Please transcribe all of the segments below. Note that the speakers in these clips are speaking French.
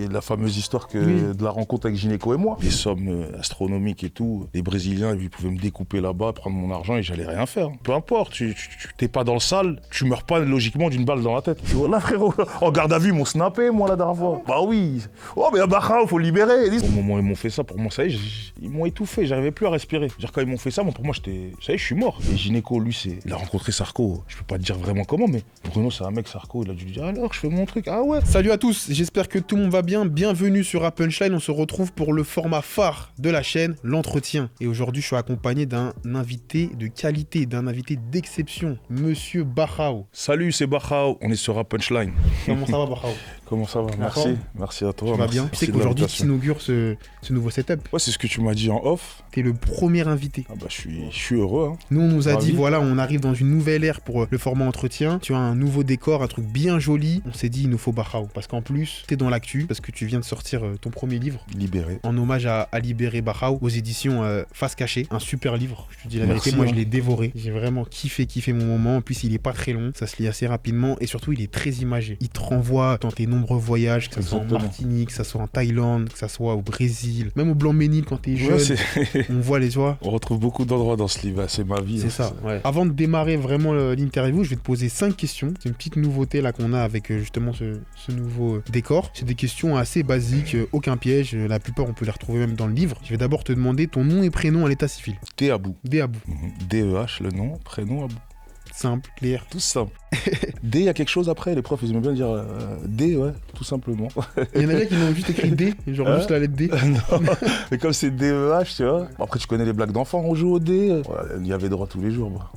la fameuse histoire de la rencontre avec Gynéco et moi. Des sommes astronomiques et tout. Les Brésiliens, ils pouvaient me découper là-bas, prendre mon argent et j'allais rien faire. Peu importe, tu t'es pas dans le sale, tu meurs pas logiquement d'une balle dans la tête. Voilà frérot, en garde à vue, ils m'ont snappé moi la dernière fois. Bah oui. Oh mais Bakhao, faut le libérer. Au moment où ils m'ont fait ça, pour moi, ça y est, ils m'ont étouffé, j'arrivais plus à respirer. Genre quand ils m'ont fait ça, pour moi, ça y est, je suis mort. Et Gynéco, lui, il a rencontré Sarko. Je peux pas te dire vraiment comment, mais Bruno, c'est un mec, Sarko, il a dû lui dire alors, je fais mon truc. Ah ouais. Salut à tous, j'espère que tout le monde va bien. Bienvenue sur Rap Punchline, on se retrouve pour le format phare de la chaîne, l'entretien. Et aujourd'hui, je suis accompagné d'un invité de qualité, d'un invité d'exception, Monsieur Bakhao. Salut, c'est Bakhao, on est sur Rap Punchline. Comment ça va, Bakhao? Comment ça va? Merci à toi. Tu vas bien? Tu sais qu'aujourd'hui, tu inaugures ce nouveau setup. Ouais, c'est ce que tu m'as dit en off. T'es le premier invité. Ah bah, je suis heureux. Hein. Nous, on nous a dit, voilà, on arrive dans une nouvelle ère pour le format entretien. Tu as un nouveau décor, un truc bien joli. On s'est dit, il nous faut Bakhao. Parce qu'en plus, t'es dans l'actu, parce que tu viens de sortir ton premier livre. Libéré. En hommage à Libéré Bakhao, aux éditions Face Cachée. Un super livre, je te dis la vérité. Moi, je l'ai dévoré. J'ai vraiment kiffé mon moment. En plus, il est pas très long. Ça se lit assez rapidement. Et surtout, il est très imagé. Il te renvoie dans tes nombreux voyages, que ce soit en Martinique, que ce soit en Thaïlande, que ce soit au Brésil, même au Blanc-Ménil quand t'es jeune. On voit les joies. On retrouve beaucoup d'endroits dans ce livre, c'est ma vie. C'est ça, ouais. Avant de démarrer vraiment l'interview, je vais te poser 5 questions. C'est une petite nouveauté là qu'on a avec justement ce nouveau décor. C'est des questions assez basiques, aucun piège. La plupart, on peut les retrouver même dans le livre. Je vais d'abord te demander ton nom et prénom à l'état civil. Dehabou. Dehabou. D-E-H, le nom, prénom Abou. Simple, clair. Tout simple. D, il y a quelque chose après, les profs, ils aiment bien dire D, ouais, tout simplement. Il y en a qui m'ont juste écrit D, genre juste la lettre D. Non, mais comme c'est D-E-H, tu vois. Après, tu connais les blagues d'enfants, on joue au D. Ouais, il y avait droit tous les jours, moi.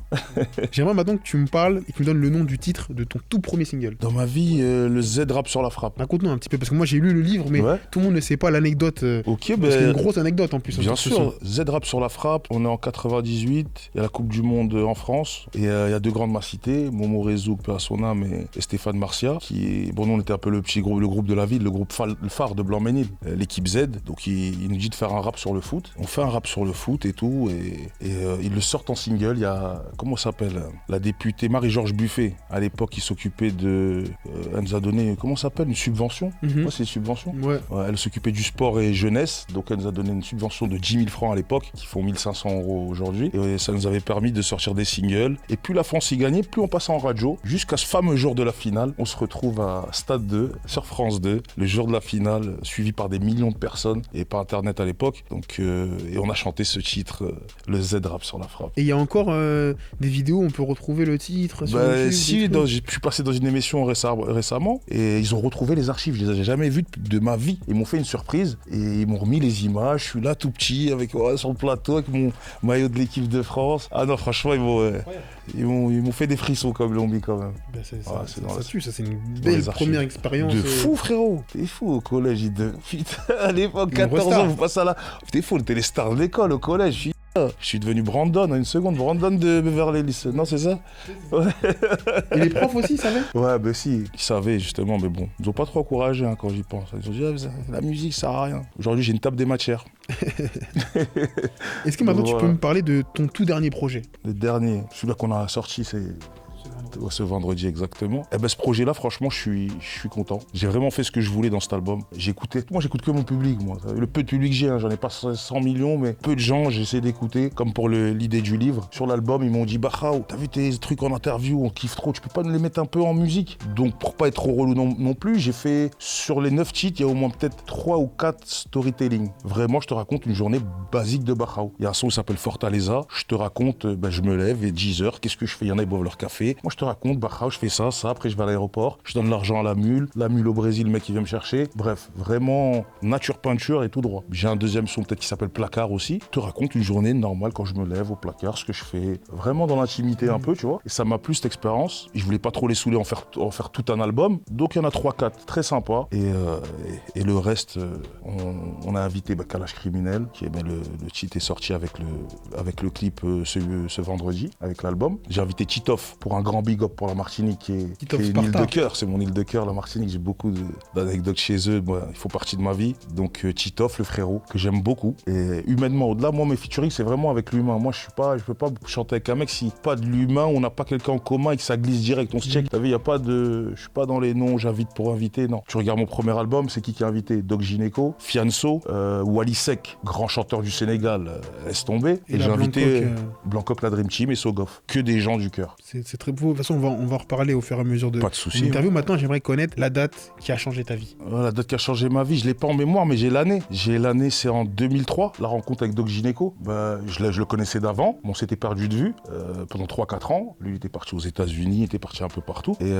J'aimerais maintenant que tu me parles et que tu me donnes le nom du titre de ton tout premier single. Dans ma vie, le Z-Rap sur la frappe. Raconte-nous un petit peu, parce que moi j'ai lu le livre, mais tout le monde ne sait pas l'anecdote. Ok, parce qu'il y a une grosse anecdote en plus. Bien sûr, Z-Rap sur la frappe, on est en 98, il y a la Coupe du Monde en France, et il y a deux grandes macités, Momo Rezouk, paix à son âme, et Stéphane Marcia, nous on était un peu le groupe de la ville, le groupe phare de Blanc-Ménil, l'équipe Z, donc il nous dit de faire un rap sur le foot. On fait un rap sur le foot et tout, et ils le sortent en single. Il y a, comment ça s'appelle, la députée Marie-Georges Buffet, à l'époque qui s'occupait elle nous a donné, comment ça s'appelle, une subvention. Ouais, c'est une subvention. Ouais, elle s'occupait du sport et jeunesse, donc elle nous a donné une subvention de 10 000 francs à l'époque, qui font 1 500 € aujourd'hui, et ça nous avait permis de sortir des singles. Et plus la France y gagnait, plus on passait en radio, jusqu'à ce fameux jour de la finale. On se retrouve à Stade 2, sur France 2, le jour de la finale, suivi par des millions de personnes, et pas internet à l'époque. Donc, et on a chanté ce titre, le Z-Rap sur la frappe. Et il y a encore des vidéos où on peut retrouver le titre sur YouTube, si, je suis passé dans une émission récemment, et ils ont retrouvé les archives. Je les avais jamais vues de ma vie. Ils m'ont fait une surprise, et ils m'ont remis les images. Je suis là tout petit, sur le plateau, avec mon maillot de l'équipe de France. Ah non, franchement, ils m'ont fait des frissons comme l'ont mis quand même. Ben ça tue, ça c'est une belle première expérience. De fou frérot, t'es fou au collège, putain, à l'époque, 14 ans, vous passez à la... T'es fou, t'es les stars de l'école au collège, je suis devenu Brandon en une seconde, Brandon de Beverly Hills, non c'est ça? Ouais. Et les profs aussi, ils savaient? Ouais, ben si, ils savaient justement, mais bon, ils nous ont pas trop encouragé quand j'y pense. Ils ont dit, la musique ça sert à rien. Aujourd'hui j'ai une table des matières. Est-ce que maintenant tu peux me parler de ton tout dernier projet? Le dernier, celui-là qu'on a sorti, c'est... Ce vendredi exactement. Et ce projet-là, franchement, je suis content. J'ai vraiment fait ce que je voulais dans cet album. J'écoute que mon public, moi. Le peu de public que j'ai, j'en ai pas 100 millions, mais peu de gens, j'essaie d'écouter. Comme pour l'idée du livre. Sur l'album, ils m'ont dit, Bakhao, t'as vu tes trucs en interview, on kiffe trop, tu peux pas nous les mettre un peu en musique? Donc, pour pas être trop relou non plus, j'ai fait, sur les 9 titres, il y a au moins peut-être 3 ou 4 storytelling. Vraiment, je te raconte une journée basique de Bakhao. Il y a un son qui s'appelle Fortaleza. Je te raconte, je me lève et 10h, qu'est-ce que je fais? Il y en a, ils boivent leur café. Moi, je te raconte, Bakhao, je fais ça, après je vais à l'aéroport, je donne l'argent à la mule au Brésil, le mec qui vient me chercher. Bref, vraiment nature peinture et tout droit. J'ai un deuxième son peut-être qui s'appelle Placard aussi. Je te raconte une journée normale quand je me lève au placard, ce que je fais, vraiment dans l'intimité un peu, tu vois. Et ça m'a plu cette expérience. Et je voulais pas trop les saouler, en faire tout un album. Donc il y en a 3-4 très sympas. Et le reste, on a invité Kalash Criminel, qui est le titre est sorti avec le clip ce vendredi, avec l'album. J'ai invité Titoff pour un grand big up pour la Martinique qui est une île Sparta. de cœur. C'est mon île de cœur, la Martinique. J'ai beaucoup d'anecdotes chez eux. Moi, ils font partie de ma vie. Donc Titoff, le frérot, que j'aime beaucoup. Et humainement, au-delà, moi, mes featuring, c'est vraiment avec l'humain. Moi, je peux pas chanter avec un mec si pas de l'humain, on n'a pas quelqu'un en commun et que ça glisse direct. On se check. T'as vu, je suis pas dans les noms, j'invite pour inviter. Non. Tu regardes mon premier album, c'est qui a invité? Doc Gineco, Fianso, Wally Seck, grand chanteur du Sénégal, laisse tomber. Et j'ai invité Blancoc, la Dream Team et Sogoff. Que des gens du cœur. C'est très beau. De toute façon, on va en reparler au fur et à mesure de l'interview. Maintenant, j'aimerais connaître la date qui a changé ta vie. La date qui a changé ma vie, je l'ai pas en mémoire, mais j'ai l'année. C'est en 2003, la rencontre avec Doc Gineco. Je le connaissais d'avant, on s'était perdu de vue pendant 3-4 ans. Lui, il était parti aux États-Unis, il était parti un peu partout. Et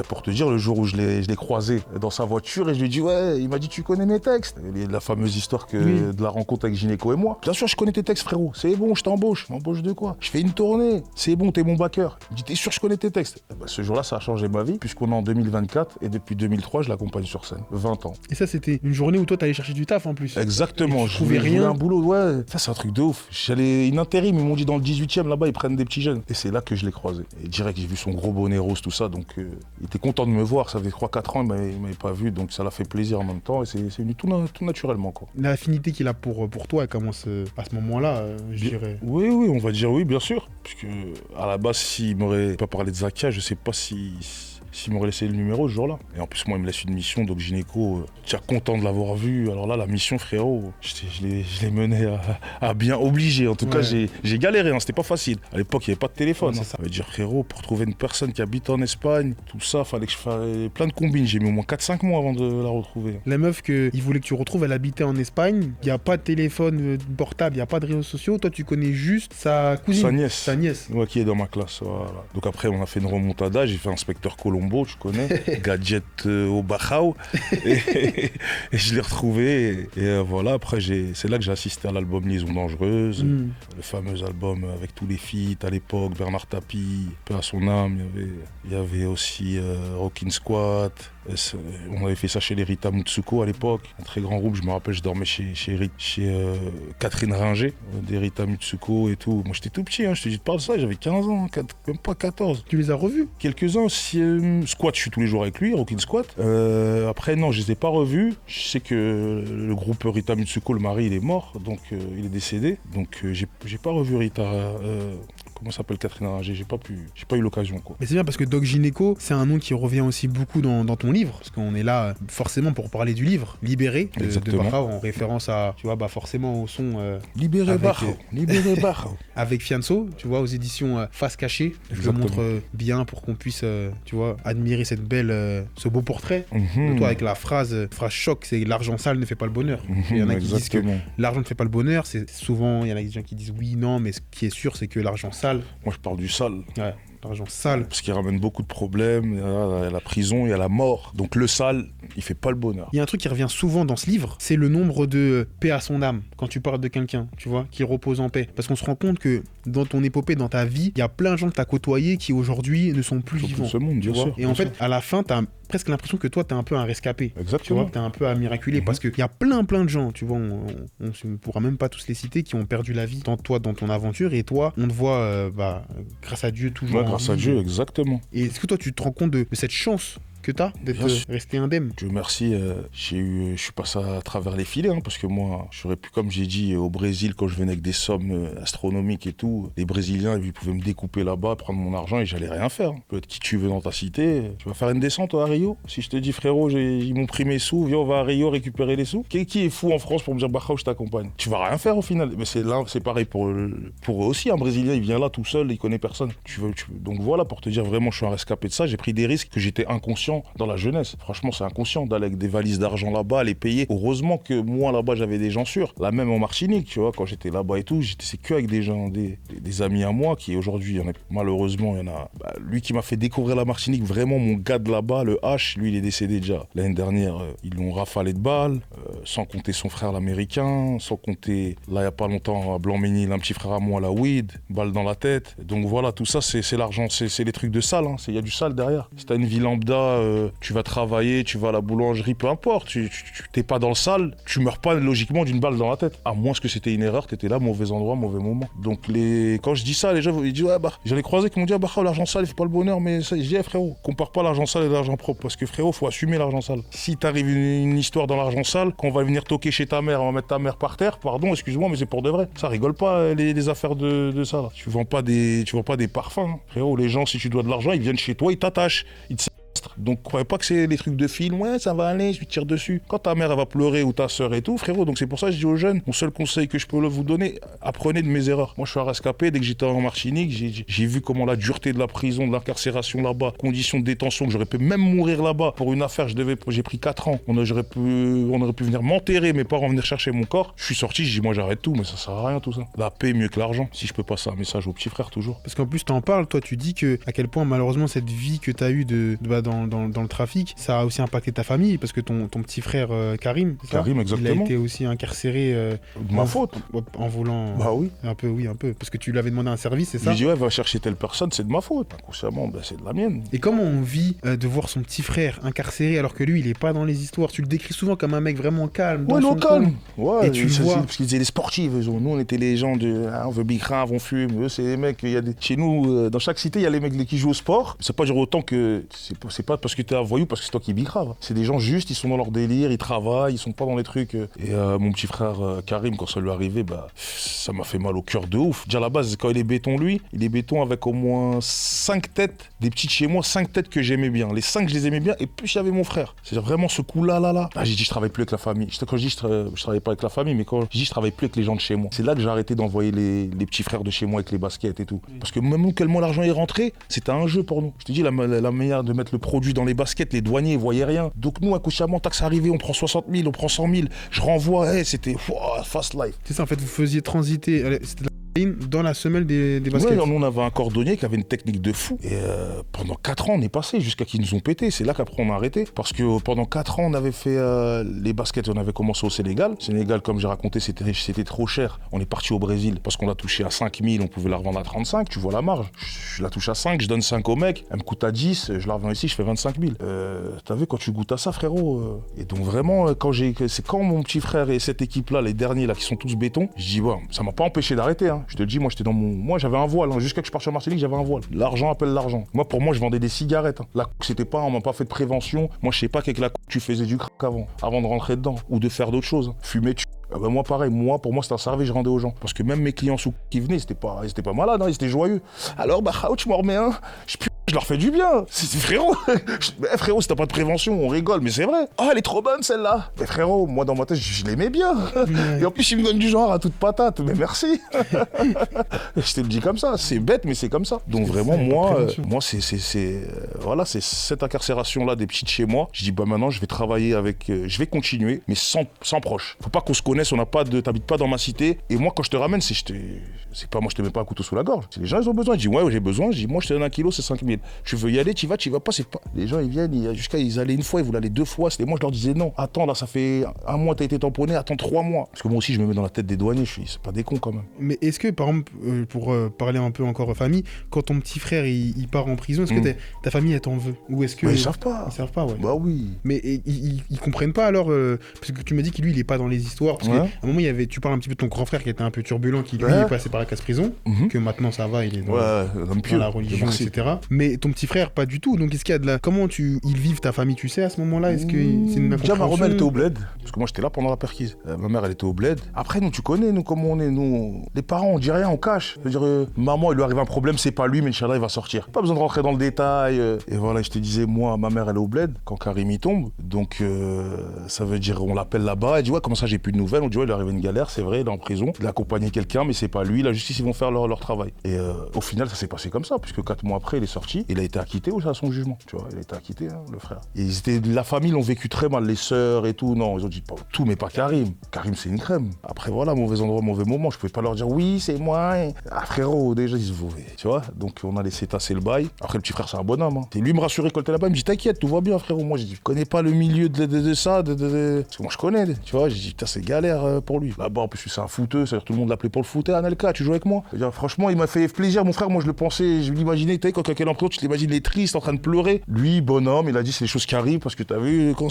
pour te dire, le jour où je l'ai croisé dans sa voiture et je lui ai dit, ouais, il m'a dit, tu connais mes textes. Il y a la fameuse histoire de la rencontre avec Gineco et moi. Bien sûr, je connais tes textes, frérot. C'est bon, je t'embauche. M'embauche de quoi? Je fais une tournée. C'est bon, t'es mon backer. Il me dit, t'es sûr, je connais tes textes. Ce jour-là, ça a changé ma vie, puisqu'on est en 2024 et depuis 2003, je l'accompagne sur scène. 20 ans. Et ça, c'était une journée où toi, t'allais chercher du taf en plus. Exactement. Je trouvais rien. Un boulot, ouais. Ça, c'est un truc de ouf. J'allais une intérim, ils m'ont dit dans le 18e, là-bas, ils prennent des petits jeunes. Et c'est là que je l'ai croisé. Et direct, j'ai vu son gros bonnet rose, tout ça. Donc, il était content de me voir. Ça fait 3-4 ans, il m'avait pas vu. Donc, ça l'a fait plaisir en même temps. Et c'est venu tout naturellement, quoi. L'affinité qu'il a pour toi, elle commence à ce moment-là, je dirais. Oui, on va dire oui, bien sûr. Puisque, à la base, s'il m'aurait pas parlé de Zakia, je sais pas s'il m'aurait laissé le numéro ce jour-là. Et en plus, moi, il me laisse une mission, donc Gineco, tiens, content de l'avoir vu. Alors là, la mission, frérot, je l'ai menée à bien obligé. En tout cas, j'ai galéré, hein, c'était pas facile. À l'époque, il n'y avait pas de téléphone. Ça veut dire, frérot, pour trouver une personne qui habite en Espagne, tout ça, fallait que je fasse plein de combines. J'ai mis au moins 4-5 mois avant de la retrouver. La meuf qu'il voulait que tu retrouves, elle habitait en Espagne. Il n'y a pas de téléphone portable, il n'y a pas de réseaux sociaux. Toi, tu connais juste sa cousine. Sa nièce. Ouais, qui est dans ma classe. Voilà. Donc après, on a fait une remontada. J'ai fait inspecteur Colombo, tu connais, gadget au Bachau. Et je l'ai retrouvé. Et voilà, après, c'est là que j'ai assisté à l'album Liaison Dangereuse. Le fameux album avec tous les feats à l'époque, Bernard Tapie, peu à son âme. Il y avait aussi Rockin' Squat. On avait fait ça chez les Rita Mutsuko à l'époque, un très grand groupe. Je me rappelle, je dormais chez Catherine Ringer, des Rita Mutsuko et tout. Moi j'étais tout petit, hein, je te dis pas de ça, j'avais 15 ans, même pas 14. Tu les as revus? Quelques-uns, Squat, je suis tous les jours avec lui, Rockin' Squat. Après non, je les ai pas revus. Je sais que le groupe Rita Mutsuko, le mari, il est mort, donc il est décédé. Donc j'ai pas revu Rita. Comment s'appelle Catherine Ringer? J'ai pas eu l'occasion, quoi. Mais c'est bien parce que Doc Gineco, c'est un nom qui revient aussi beaucoup dans ton livre, parce qu'on est là forcément pour parler du livre Libéré de Bachau, en référence à, tu vois, forcément au son Libéré Bachau. Avec Fianso, tu vois, aux éditions Face Cachée. Je le montre bien pour qu'on puisse, tu vois, admirer cette belle, ce beau portrait de toi avec la phrase choc, c'est l'argent sale ne fait pas le bonheur. Il y en a qui disent que l'argent ne fait pas le bonheur, c'est souvent, il y en a des gens qui disent oui, non, mais ce qui est sûr, c'est que l'argent sale. Moi, je parle du sale. Ouais. L'argent sale. Parce qu'il ramène beaucoup de problèmes, il y a la prison, il y a la mort. Donc le sale, il fait pas le bonheur. Il y a un truc qui revient souvent dans ce livre, c'est le nombre de paix à son âme, quand tu parles de quelqu'un, tu vois, qui repose en paix. Parce qu'on se rend compte que dans ton épopée, dans ta vie, il y a plein de gens que tu as côtoyés qui aujourd'hui ne sont plus vivants. Ce monde, bien sûr. Et en fait, à la fin, tu as presque l'impression que toi, t'es un peu un rescapé. Exactement. Tu vois, t'es un peu un miraculé. Parce qu'il y a plein de gens, tu vois, on ne pourra même pas tous les citer, qui ont perdu la vie, tant toi dans ton aventure, et toi, on te voit, grâce à Dieu, toujours. Ouais, grâce à Dieu, exactement. Et est-ce que toi, tu te rends compte de cette chance que t'as d'être resté indemne? Dieu merci, je suis passé à travers les filets, hein, parce que moi, j'aurais pu, comme j'ai dit, au Brésil, quand je venais avec des sommes astronomiques et tout, les Brésiliens, ils pouvaient me découper là-bas, prendre mon argent et j'allais rien faire. Tu peux être qui tu veux dans ta cité. Tu vas faire une descente à Rio? Si je te dis, frérot, ils m'ont pris mes sous, viens, on va à Rio récupérer les sous. Qui est fou en France pour me dire, Bachau, je t'accompagne? Tu vas rien faire au final. Mais c'est pareil pour eux aussi. Un Brésilien, il vient là tout seul, il connaît personne. Donc voilà, pour te dire vraiment, je suis un rescapé de ça. J'ai pris des risques que j'étais inconscient dans la jeunesse. Franchement, c'est inconscient d'aller avec des valises d'argent là-bas, les payer. Heureusement que moi, là-bas, j'avais des gens sûrs. Là, même en Martinique, tu vois, quand j'étais là-bas et tout, c'est que avec des gens, des amis à moi qui, aujourd'hui, malheureusement, il y en a. Lui qui m'a fait découvrir la Martinique, vraiment mon gars de là-bas, le H, lui, il est décédé déjà. L'année dernière, ils l'ont rafalé de balles, sans compter son frère l'américain, sans compter, là, il n'y a pas longtemps, à Blanc-Ménil, un petit frère à moi, la weed, balle dans la tête. Donc voilà, tout ça, c'est l'argent, c'est les trucs de sale, hein. Il y a du sale derrière. Si t'as une vie lambda, tu vas travailler, tu vas à la boulangerie, peu importe, tu t'es pas dans le sale, tu meurs pas logiquement d'une balle dans la tête. À moins que c'était une erreur, t'étais là, mauvais endroit, mauvais moment. Donc quand je dis ça, les gens ils disent ouais bah j'en ai croisé qui m'ont dit ah bah l'argent sale il fait pas le bonheur, mais ça, je dis frérot, compare pas l'argent sale et l'argent propre, parce que frérot faut assumer l'argent sale. Si t'arrives une histoire dans l'argent sale, qu'on va venir toquer chez ta mère, on va mettre ta mère par terre, pardon, excuse-moi, mais c'est pour de vrai. Ça rigole pas les affaires de ça là. Tu vends pas des parfums, hein. Frérot, les gens si tu dois de l'argent, ils viennent chez toi, ils t'attachent, ils te. Donc croyez pas que c'est les trucs de film, ouais ça va aller, je lui tire dessus. Quand ta mère elle va pleurer ou ta soeur et tout, frérot, donc c'est pour ça que je dis aux jeunes, mon seul conseil que je peux vous donner, apprenez de mes erreurs. Moi je suis un rescapé, dès que j'étais en Martinique, j'ai vu comment la dureté de la prison, de l'incarcération là-bas, conditions de détention, que j'aurais pu même mourir là-bas pour une affaire, j'ai pris 4 ans, on aurait pu venir m'enterrer, mes parents venir chercher mon corps. Je suis sorti, j'ai dit moi j'arrête tout, mais ça sert à rien tout ça. La paix mieux que l'argent, si je peux passer un message aux petits frères toujours. Parce qu'en plus t'en parles, toi tu dis que à quel point malheureusement cette vie que t'as eue dans le trafic, ça a aussi impacté ta famille, parce que ton petit frère Karim, exactement. il a été aussi incarcéré de ma faute. En volant. Bah oui. Un peu, parce que tu lui avais demandé un service, c'est ça? Je lui dis ouais va chercher telle personne, c'est de ma faute. Inconsciemment, c'est de la mienne. Et comment on vit de voir son petit frère incarcéré alors que lui il est pas dans les histoires? Tu le décris souvent comme un mec vraiment calme. Ouais, non, calme. Ouais, et tu le vois. Parce qu'ils disaient les sportifs, nous on était les gens de on veut bicrave, on fume. Eux c'est les mecs, chez nous, dans chaque cité il y a les mecs qui jouent au sport. C'est pas dire autant que c'est pas parce que t'es un voyou, parce que c'est toi qui bicrave. C'est des gens justes, ils sont dans leur délire, ils travaillent, ils sont pas dans les trucs. Et mon petit frère Karim, quand ça lui est arrivé, ça m'a fait mal au cœur de ouf. Déjà à la base, quand il est béton lui, il est béton avec au moins 5 têtes, des petites chez moi, 5 têtes que j'aimais bien. Les 5 je les aimais bien, et plus il y avait mon frère. C'est vraiment ce coup-là. J'ai dit je travaille plus avec la famille. Quand je dis je travaille pas avec la famille, mais quand je dis je travaille plus avec les gens de chez moi. C'est là que j'ai arrêté d'envoyer les petits frères de chez moi avec les baskets et tout. Parce que même nous, tellement l'argent est rentré, c'était un jeu pour nous. Je te dis la manière de mettre le produit dans les baskets, les douaniers ils voyaient rien. Donc nous, inconsciemment, taxe arrivée, on prend 60 000, on prend 100 000, je renvoie, c'était fast life. C'est ça, en fait, vous faisiez transiter, c'était dans la semelle des baskets. Ouais, nous on avait un cordonnier qui avait une technique de fou. Et pendant 4 ans, on est passé jusqu'à qu'ils nous ont pété. C'est là qu'après on a arrêté. Parce que pendant 4 ans, on avait fait les baskets, on avait commencé au Sénégal. Sénégal, comme j'ai raconté, c'était trop cher. On est parti au Brésil parce qu'on l'a touché à 5 000, on pouvait la revendre à 35. Tu vois la marge. Je la touche à 5, je donne 5 au mec. Elle me coûte à 10, je la revends ici, je fais 25 000. T'as vu quand tu goûtes à ça, frérot. Et donc vraiment, c'est quand mon petit frère et cette équipe-là, les derniers là qui sont tous béton, je dis bon, ça m'a pas empêché d'arrêter. Hein. Je te dis, moi j'avais un voile, hein. Jusqu'à que je parte sur Martinique, j'avais un voile. L'argent appelle l'argent. Pour moi, je vendais des cigarettes. Hein. La coupe, c'était pas, on m'a pas fait de prévention. Moi, je sais pas qu'avec la coupe, tu faisais du crack avant de rentrer dedans ou de faire d'autres choses. Fumer, moi pareil, pour moi c'était un service, je rendais aux gens. Parce que même mes clients sous qui venaient, ils étaient pas malades, hein, ils étaient joyeux. Alors tu m'en remets un, je leur fais du bien. C'est frérot. Frérot, si t'as pas de prévention, on rigole, mais c'est vrai. Oh, elle est trop bonne celle-là. Mais frérot, moi dans ma tête, je l'aimais bien. Et en plus, il me donne du genre à toute patate. Mais merci. Je te le dis comme ça. C'est bête, mais c'est comme ça. Donc vraiment, moi, c'est cette incarcération-là des petites chez moi. Je dis maintenant, je vais travailler avec, je vais continuer, mais sans proche. Faut pas qu'on se connaisse. T'habites pas dans ma cité. Et moi, quand je te ramène, c'est pas moi, je te mets pas un couteau sous la gorge. C'est les gens, ils ont besoin. Je dis ouais, j'ai besoin. Je dis moi, je te donne 1 kilo, c'est 5 000. Tu veux y aller, tu vas pas, c'est pas. Les gens ils viennent, ils allaient une fois, ils voulaient aller 2 fois. C'était moi, je leur disais non. Attends, là, ça fait 1 mois, t'as été tamponné, attends 3 mois. Parce que moi aussi, je me mets dans la tête des douaniers, c'est pas des cons quand même. Mais est-ce que, par exemple, pour parler un peu encore famille, quand ton petit frère il part en prison, est-ce que ta famille elle t'en veut? Ou est-ce que. Ils savent pas. Ils savent pas, ouais. Bah oui. Mais ils comprennent pas alors, parce que tu m'as dit que lui il est pas dans les histoires. Parce qu'à un moment, tu parles un petit peu de ton grand frère qui était un peu turbulent, qui lui est passé par la case prison, que maintenant ça va, il est dans la religion, etc. Mais ton petit frère, pas du tout. Donc est-ce qu'il y a de la. Comment ils vivent ta famille, tu sais, à ce moment-là? Est-ce que c'est une incompréhension? Déjà, ma Romaine était au bled, parce que moi j'étais là pendant la perquise. Ma mère elle était au bled. Après, nous, tu connais, nous, comment on est, nous. Les parents, on dit rien, on cache. Je veux dire, maman, il lui arrive un problème, c'est pas lui, mais Inch'Allah, il va sortir. Pas besoin de rentrer dans le détail. Et voilà, je te disais, moi, ma mère elle est au bled quand Karim y tombe. Donc ça veut dire, on l'appelle là-bas. Elle dit, ouais, comment ça, j'ai plus de nouvelles? On dit, ouais, il est arrivé une galère, c'est vrai, il est en prison. Il a accompagné quelqu'un, mais c'est pas lui. La justice, ils vont faire leur travail. Et au final, ça s'est passé comme ça, puisque 4 mois après, il est sorti. Il a été acquitté à son jugement. Tu vois, il a été acquitté, hein, le frère. Et la famille l'ont vécu très mal, les sœurs et tout. Non, ils ont dit tout, mais pas Karim. Karim, c'est une crème. Après, voilà, mauvais endroit, mauvais moment. Je pouvais pas leur dire oui, c'est moi. Ah, frérot, déjà, ils se vouvaient. Tu vois, donc on a laissé tasser le bail. Après, le petit frère, c'est un bonhomme. Hein. Et lui me rassurait quand il était là-bas. Il me dit, t'inquiète, tout va bien, frérot. Moi, j'ai dit, je connais pas le milieu de ça. Parce que moi, je connais. Tu vois, j'ai dit, putain, c'est galère pour lui. Là-bas, en plus, c'est un footeux. C'est-à-dire, tout le monde l'appelait pour le foot. Anelka, tu joues avec moi. Franchement, il m'a fait plaisir, mon frère. Moi, je le pensais, je l'imaginais, quand quelqu'un en frérot, tu t'imagines, il est triste, en train de pleurer. Lui, bonhomme, il a dit c'est les choses qui arrivent parce que t'as vu, quand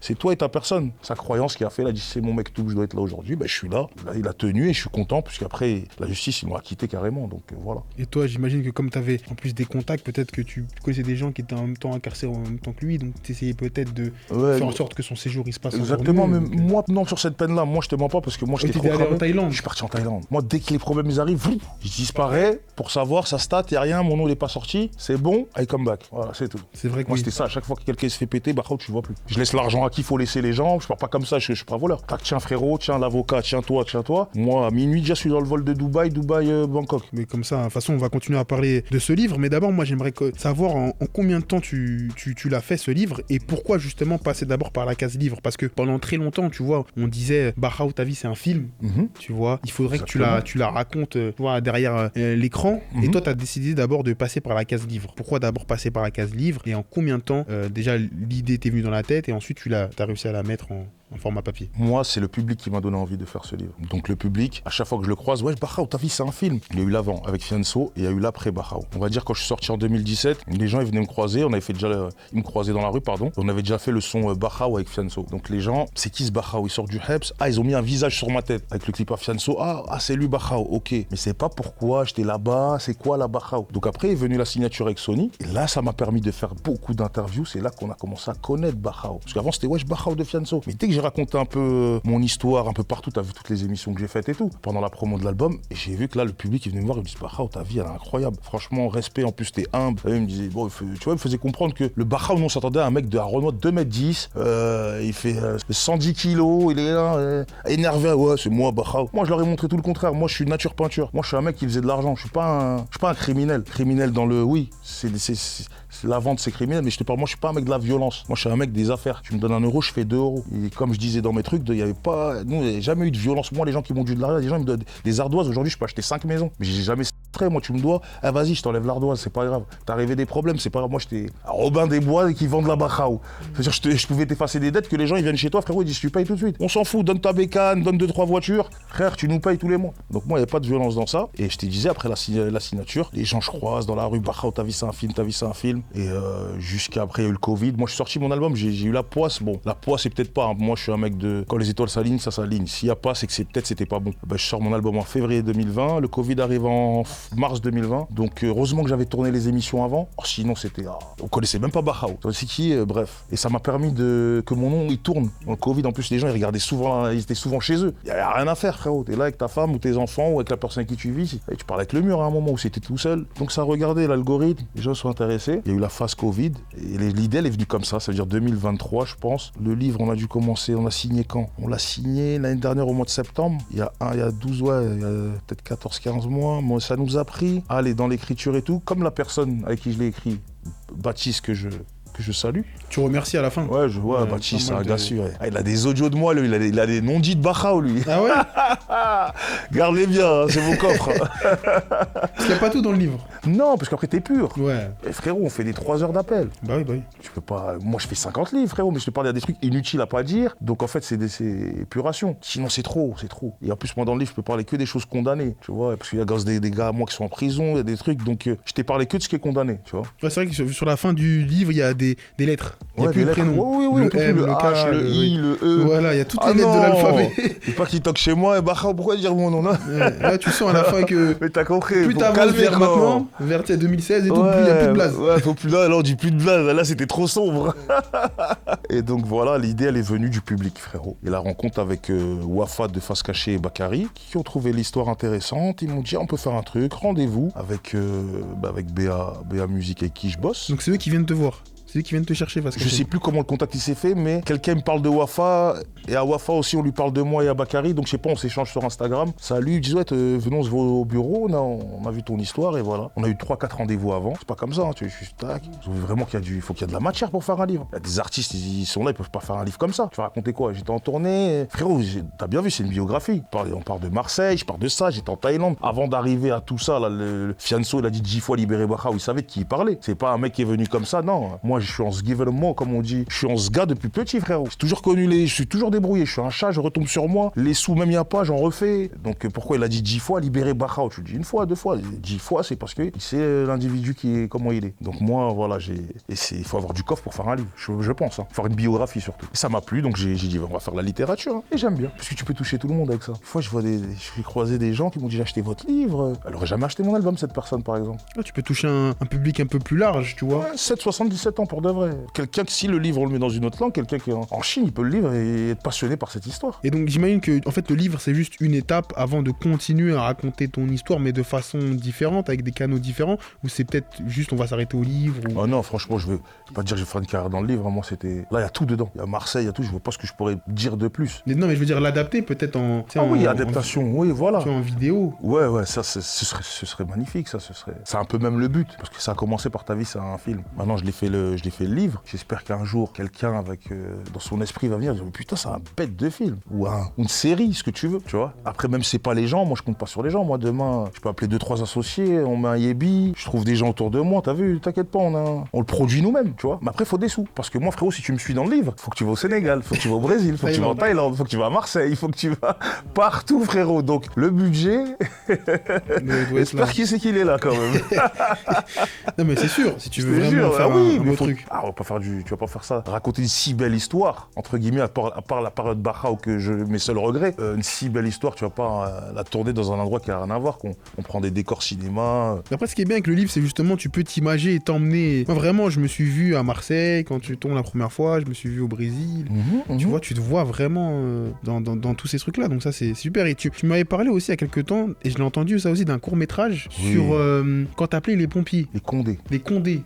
c'est toi et ta personne. Sa croyance qui a fait, il a dit c'est mon mec tout, je dois être là aujourd'hui, ben je suis là. Là, il a tenu et je suis content puisqu'après la justice, ils m'ont acquitté carrément, donc voilà. Et toi, j'imagine que comme t'avais en plus des contacts, peut-être que tu connaissais des gens qui étaient en même temps incarcérés en même temps que lui, donc t'essayais peut-être de faire en sorte que son séjour il se passe exactement, mieux, mais moi, non, sur cette peine-là, moi je te mens pas parce que moi j'étais trop allé en cramé. Thaïlande. Je suis parti en Thaïlande. Moi, dès que les problèmes ils arrivent, je disparais pour savoir, ça stat, y a rien, mon nom il est pas sorti, c'est bon, I come back. Voilà, c'est tout. C'est vrai que moi, c'était ça, à chaque fois que quelqu'un se fait péter, bah, tu vois plus. Je laisse l'argent à qui il faut laisser les gens, je pars pas comme ça, je suis pas voleur. Tac, tiens frérot, tiens l'avocat, tiens toi. Moi, à minuit, déjà, je suis dans le vol de Dubaï, Bangkok. Mais comme ça, de toute façon, on va continuer à parler de ce livre, mais d'abord, moi, j'aimerais savoir en combien de temps tu l'as fait, ce livre, et pourquoi justement passer d'abord par la case livre. Parce que pendant très longtemps, tu vois, on disait, Barhao, ta vie, c'est un film, tu vois, il faudrait exactement. que tu la racontes, tu vois, derrière l'écran, et toi, tu as décidé d'abord de passer par la case livre. Pourquoi d'abord passer par la case livre, et en combien de temps, déjà, l'idée t'est venue dans la tête, et ensuite, tu as réussi à la mettre en format papier? Moi, c'est le public qui m'a donné envie de faire ce livre. Donc le public, à chaque fois que je le croise, ouais, Barhao, ta vie, c'est un film. Il y a eu l'avant avec Fianso et il y a eu l'après Barhao. On va dire quand je suis sorti en 2017, les gens ils venaient me croiser, ils me croisaient dans la rue, pardon. On avait déjà fait le son Barhao avec Fianso. Donc les gens, c'est qui ce Barhao? Il sort du Heps. Ah, ils ont mis un visage sur ma tête avec le clip à Fianso. Ah, c'est lui Barhao, ok. Mais c'est pas pourquoi j'étais là-bas, c'est quoi la Barhao? Donc après est venue la signature avec Sony. Et là, ça m'a permis de faire beaucoup d'interviews. C'est là qu'on a commencé à connaître Barhao. Parce qu'avant, c'était wesh Barhao de Fianso. Mais dès que j'ai raconté un peu mon histoire un peu partout, t'as vu toutes les émissions que j'ai faites et tout, pendant la promo de l'album, et j'ai vu que là, le public est venu me voir, il me dit Barhao, ta vie, elle est incroyable. Franchement, respect, en plus, t'es humble. Et il me disait, bon, tu vois, il me faisait comprendre que le Barhao, on s'attendait à un mec de Renoir 2m10, il fait 110 kilos, il est là, énervé, ouais, c'est moi, Barhao. Moi, je leur ai montré tout le contraire. Moi, je suis nature peinture. Moi, je suis un mec qui faisait de l'argent. Je suis pas un criminel. Criminel dans le, oui, la vente, c'est criminel, mais je te parle, moi, je suis pas un mec de la violence. Moi, je suis un mec des affaires. Tu me donnes 1 euro, je fais 2 euros. Et comme je disais dans mes trucs, il y avait pas, nous, il n'y a jamais eu de violence. Moi, les gens qui m'ont dû de l'argent, les gens ils me donnent des ardoises. Aujourd'hui, je peux acheter 5 maisons. Mais j'ai jamais stressé. Moi, tu me dois, vas-y, je t'enlève l'ardoise, c'est pas grave. T'as arrivé des problèmes, c'est pas grave. Moi, j'étais Robin des Bois qui vendent la Barhao. C'est-à-dire, je pouvais t'effacer des dettes que les gens, ils viennent chez toi, frérot, ils disent, tu payes tout de suite. On s'en fout, donne ta bécane, donne 2-3 voitures. Frère, tu nous payes tous les mois. Donc, moi, il n'y a pas de violence dans ça. Et je te disais, après la signature, les gens, je croise dans la rue, Barhao, ta vie, c'est un film, ta vie, c'est un film. Et jusqu'après, il y a eu le Covid. Moi, je suis sorti mon album, j'ai eu la poisse. Bon, la poisse, c'est peut-être pas. Hein. Moi, je suis un mec de. Quand les étoiles s'alignent, ça s'aligne. S'il n'y a pas, c'est que peut-être c'était pas bon. Je sors mon album en février 2020. Le Covid arrive en mars 2020. Donc, heureusement que j'avais tourné les émissions avant. Oh, sinon, c'était. On connaissait même pas Barhao. C'est qui bref. Et ça m'a permis que mon nom, il tourne. Dans le Covid, en plus, les gens, ils regardaient souvent, ils étaient souvent chez eux. Il n'y avait rien à faire, frérot. T'es là avec ta femme ou tes enfants ou avec la personne avec qui tu vis. Et tu parles avec le mur à un moment où c'était tout seul. Donc, ça regardait l'algorithme. Les gens sont intéressés. Il y a eu la phase Covid. Et l'idée, elle est venue comme ça. Ça veut dire 2023, je pense. Le livre, on a dû commencer. On l'a signé quand? On l'a signé l'année dernière au mois de septembre. Il y a 12, ouais, il y a peut-être 14-15 mois. Moi, ça nous a pris. Allez, dans l'écriture et tout, comme la personne avec qui je l'ai écrit, Baptiste, que je salue. Tu remercies à la fin? Ouais, Baptiste, c'est un gars sûr. Il a des audios de moi, lui. Il a des non-dits de Barhao, lui. Ah ouais? Gardez bien, hein, c'est mon coffre. Parce qu'il n'y a pas tout dans le livre. Non, parce qu'après, t'es pur. Ouais. Et frérot, on fait des 3 heures d'appel. Bah oui. Tu peux pas. Moi, je fais 50 livres, frérot, mais je te parle, il y a des trucs inutiles à pas dire. Donc, en fait, c'est épuration. Sinon, c'est trop. Et en plus, moi, dans le livre, je peux parler que des choses condamnées, tu vois. Parce qu'il y a des gars, moi, qui sont en prison, il y a des trucs. Donc, je t'ai parlé que de ce qui est condamné, tu vois. Ouais, c'est vrai que sur la fin du livre, il y a des lettres. Il n'y a Ouais, plus le prénom. Oui, le on peut M, plus le H, K, le I, le E. Voilà, il y a toutes les lettres de l'alphabet. Il pas qu'il toque chez moi, et Barhao, pourquoi dire mon nom là? Ouais, tu sens à la fin que. Mais t'as compris. Plus t'avances vers maintenant, vers 2016 et tout, plus il n'y a plus de blaze. Ouais, faut plus là, on dit plus de blaze. Là, c'était trop sombre. Et donc voilà, l'idée, elle est venue du public, frérot. Et la rencontre avec Wafa de Face Cachée et Bakary, qui ont trouvé l'histoire intéressante. Ils m'ont dit, on peut faire un truc, rendez-vous avec BA Musique avec qui je bosse. Donc c'est eux qui viennent te voir. C'est lui qui vient te chercher parce que je sais plus comment le contact il s'est fait, mais quelqu'un me parle de Wafa, et à Wafa aussi on lui parle de moi et à Bakary, donc je sais pas, on s'échange sur Instagram. Salut, ils disent ouais, venons se voir au bureau, on a vu ton histoire et voilà. On a eu 3-4 rendez-vous avant, c'est pas comme ça, hein, tu juste tac. Vraiment il faut qu'il y ait de la matière pour faire un livre. Il y a des artistes, ils sont là, ils peuvent pas faire un livre comme ça. Tu vas raconter quoi? J'étais en tournée, frérot, t'as bien vu, c'est une biographie. On parle de Marseille, je parle de ça, j'étais en Thaïlande. Avant d'arriver à tout ça, là, le Fianso, il a dit 10 fois libérer Barhao, il savait de qui il parlait. C'est pas un mec qui est venu comme ça, non. Moi, je suis en ce gouvernement, comme on dit. Je suis en ce gars depuis petit, frérot. J'ai toujours connu je suis toujours débrouillé. Je suis un chat, je retombe sur moi. Les sous, même il n'y a pas, j'en refais. Donc pourquoi il a dit 10 fois libérer Bachao? Tu le dis une fois, 2 fois. 10 fois, c'est parce que c'est l'individu qui est comment il est. Donc moi, voilà, il faut avoir du coffre pour faire un livre, je pense. Hein. Faire une biographie surtout. Et ça m'a plu, donc j'ai dit, on va faire la littérature. Hein. Et j'aime bien, parce que tu peux toucher tout le monde avec ça. Une fois, j'ai croisé des gens qui m'ont dit, j'ai acheté votre livre. Elle aurait jamais acheté mon album, cette personne, par exemple. Ah, tu peux toucher un public un peu plus large, tu vois. Ouais, 77 ans pour de vrai. Quelqu'un qui, si le livre, on le met dans une autre langue, quelqu'un qui est en Chine, il peut le lire et être passionné par cette histoire. Et donc, j'imagine que, en fait, le livre, c'est juste une étape avant de continuer à raconter ton histoire, mais de façon différente, avec des canaux différents, ou c'est peut-être juste, on va s'arrêter au livre ou... Oh non, franchement, je vais pas dire que je vais faire une carrière dans le livre. Moi, c'était... Là, il y a tout dedans. Il y a Marseille, il y a tout. Je vois pas ce que je pourrais dire de plus. Mais non, mais je veux dire l'adapter peut-être en... Ah oui, adaptation, oui, voilà. En vidéo. Ouais, ça, ce serait magnifique, ça, C'est un peu même le but, parce que ça a commencé par Ta vie, c'est un film. Maintenant, je l'ai fait le livre. J'espère qu'un jour, quelqu'un avec, dans son esprit va venir et dire, putain, c'est un bête de film. Ou une série, ce que tu veux, tu vois. Après, même c'est pas les gens, moi, je compte pas sur les gens. Moi, demain, je peux appeler 2-3 associés, on met un Yébi, je trouve des gens autour de moi, t'as vu, t'inquiète pas, on le produit nous-mêmes, tu vois. Mais après, il faut des sous. Parce que moi, frérot, si tu me suis dans le livre, faut que tu vas au Sénégal, faut que tu vas au Brésil, faut que tu vas en Thaïlande, faut que tu vas à Marseille, faut que tu vas partout, frérot. Donc, le budget, j'espère qu'il sait qu'il est là, quand même. Non, mais c'est sûr, si tu veux vraiment faire un beau truc. Ah, tu vas pas faire ça. Raconter une si belle histoire, entre guillemets, à part la période Bachao que mes seuls regrets, une si belle histoire, tu vas pas la tourner dans un endroit qui a rien à voir, qu'on prend des décors cinéma. Après, ce qui est bien avec le livre, c'est justement, tu peux t'imager et t'emmener. Moi, vraiment, je me suis vu à Marseille quand tu tombes la première fois, je me suis vu au Brésil. Tu vois, tu te vois vraiment dans tous ces trucs-là, donc ça, c'est super. Et tu m'avais parlé aussi il y a quelques temps, et je l'ai entendu ça aussi, d'un court-métrage sur quand t'appelais les pompiers. Les Condés. Les Condés.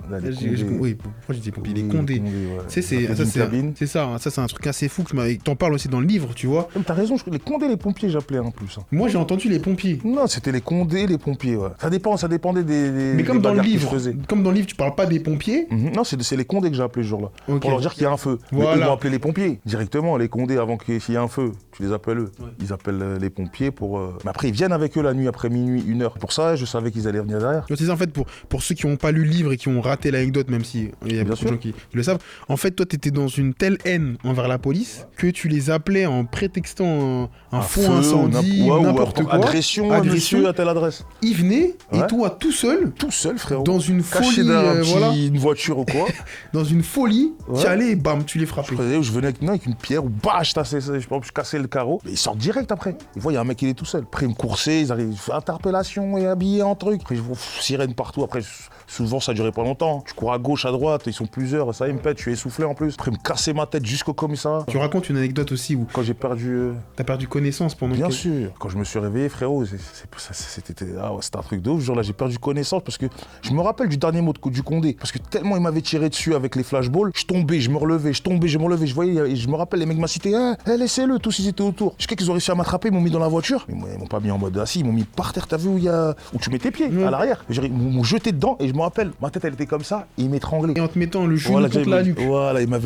Oui, pourquoi j'ai dit pompiers? Les Condés. C'est un truc assez fou que t'en parles aussi dans le livre, tu vois. Mais t'as raison, les Condés, les pompiers, j'appelais en plus. Hein. Moi, j'ai entendu les pompiers. Non, c'était les Condés, les pompiers, ouais. Ça dépendait des Mais comme dans le livre, tu parles pas des pompiers. Non, c'est les Condés que j'ai appelés ce jour-là. Okay. Pour leur dire qu'il y a un feu. Voilà. Mais ils vont appeler les pompiers directement, les Condés, avant qu'il y ait un feu. Tu les appelles eux. Ouais. Ils appellent les pompiers pour... Mais après, ils viennent avec eux la nuit, après minuit, 1h. Pour ça, je savais qu'ils allaient venir derrière. C'est ça, en fait, pour ceux qui n'ont pas lu le livre et qui ont raté l'anecdote, même si il y a beaucoup de gens qui le savent, en fait, toi, t'étais dans une telle haine envers la police que tu les appelais en prétextant un faux feu, incendie, n'importe quoi. Agression, monsieur à telle adresse. Ils venaient, et toi, tout seul, frérot, dans une caché folie, une voiture ou quoi, dans une folie, tu allais et bam, tu les frappais. Je venais avec une pierre ou bah, je cassais le carreau, mais ils sortent direct après. Ils voient, il y a un mec, il est tout seul. Après, ils me coursaient, ils arrivent, interpellation et habillés en truc. Après, je vois sirène partout. Après, souvent, ça durait pas longtemps. Je cours à gauche, à droite, ils sont plusieurs, ça, ils me pètent, je suis essoufflé en plus. Après, ils me cassaient ma tête jusqu'au commissariat. Tu racontes une anecdote aussi où... Quand j'ai perdu... T'as perdu connaissance pendant Bien sûr. Quand je me suis réveillé, frérot, c'était un truc de ouf. Ce jour-là, j'ai perdu connaissance parce que je me rappelle du dernier mot du Condé. Parce que tellement il m'avait tiré dessus avec les flashballs, je tombais, je me relevais, je voyais, et je me rappelle, les mecs m'ont cité, laissez-le, tous ils étaient autour. Jusqu'à qu'ils ont réussi à m'attraper, ils m'ont mis dans la voiture. Mais ils m'ont pas mis en mode assis, ils m'ont mis par terre, t'as vu où tu mets tes pieds, à l'arrière. Ils m'ont jeté dedans et je me rappelle, ma tête elle était comme ça, et il m'étranglait. Et en te mettant le genou contre la nuque. Voilà, il m'a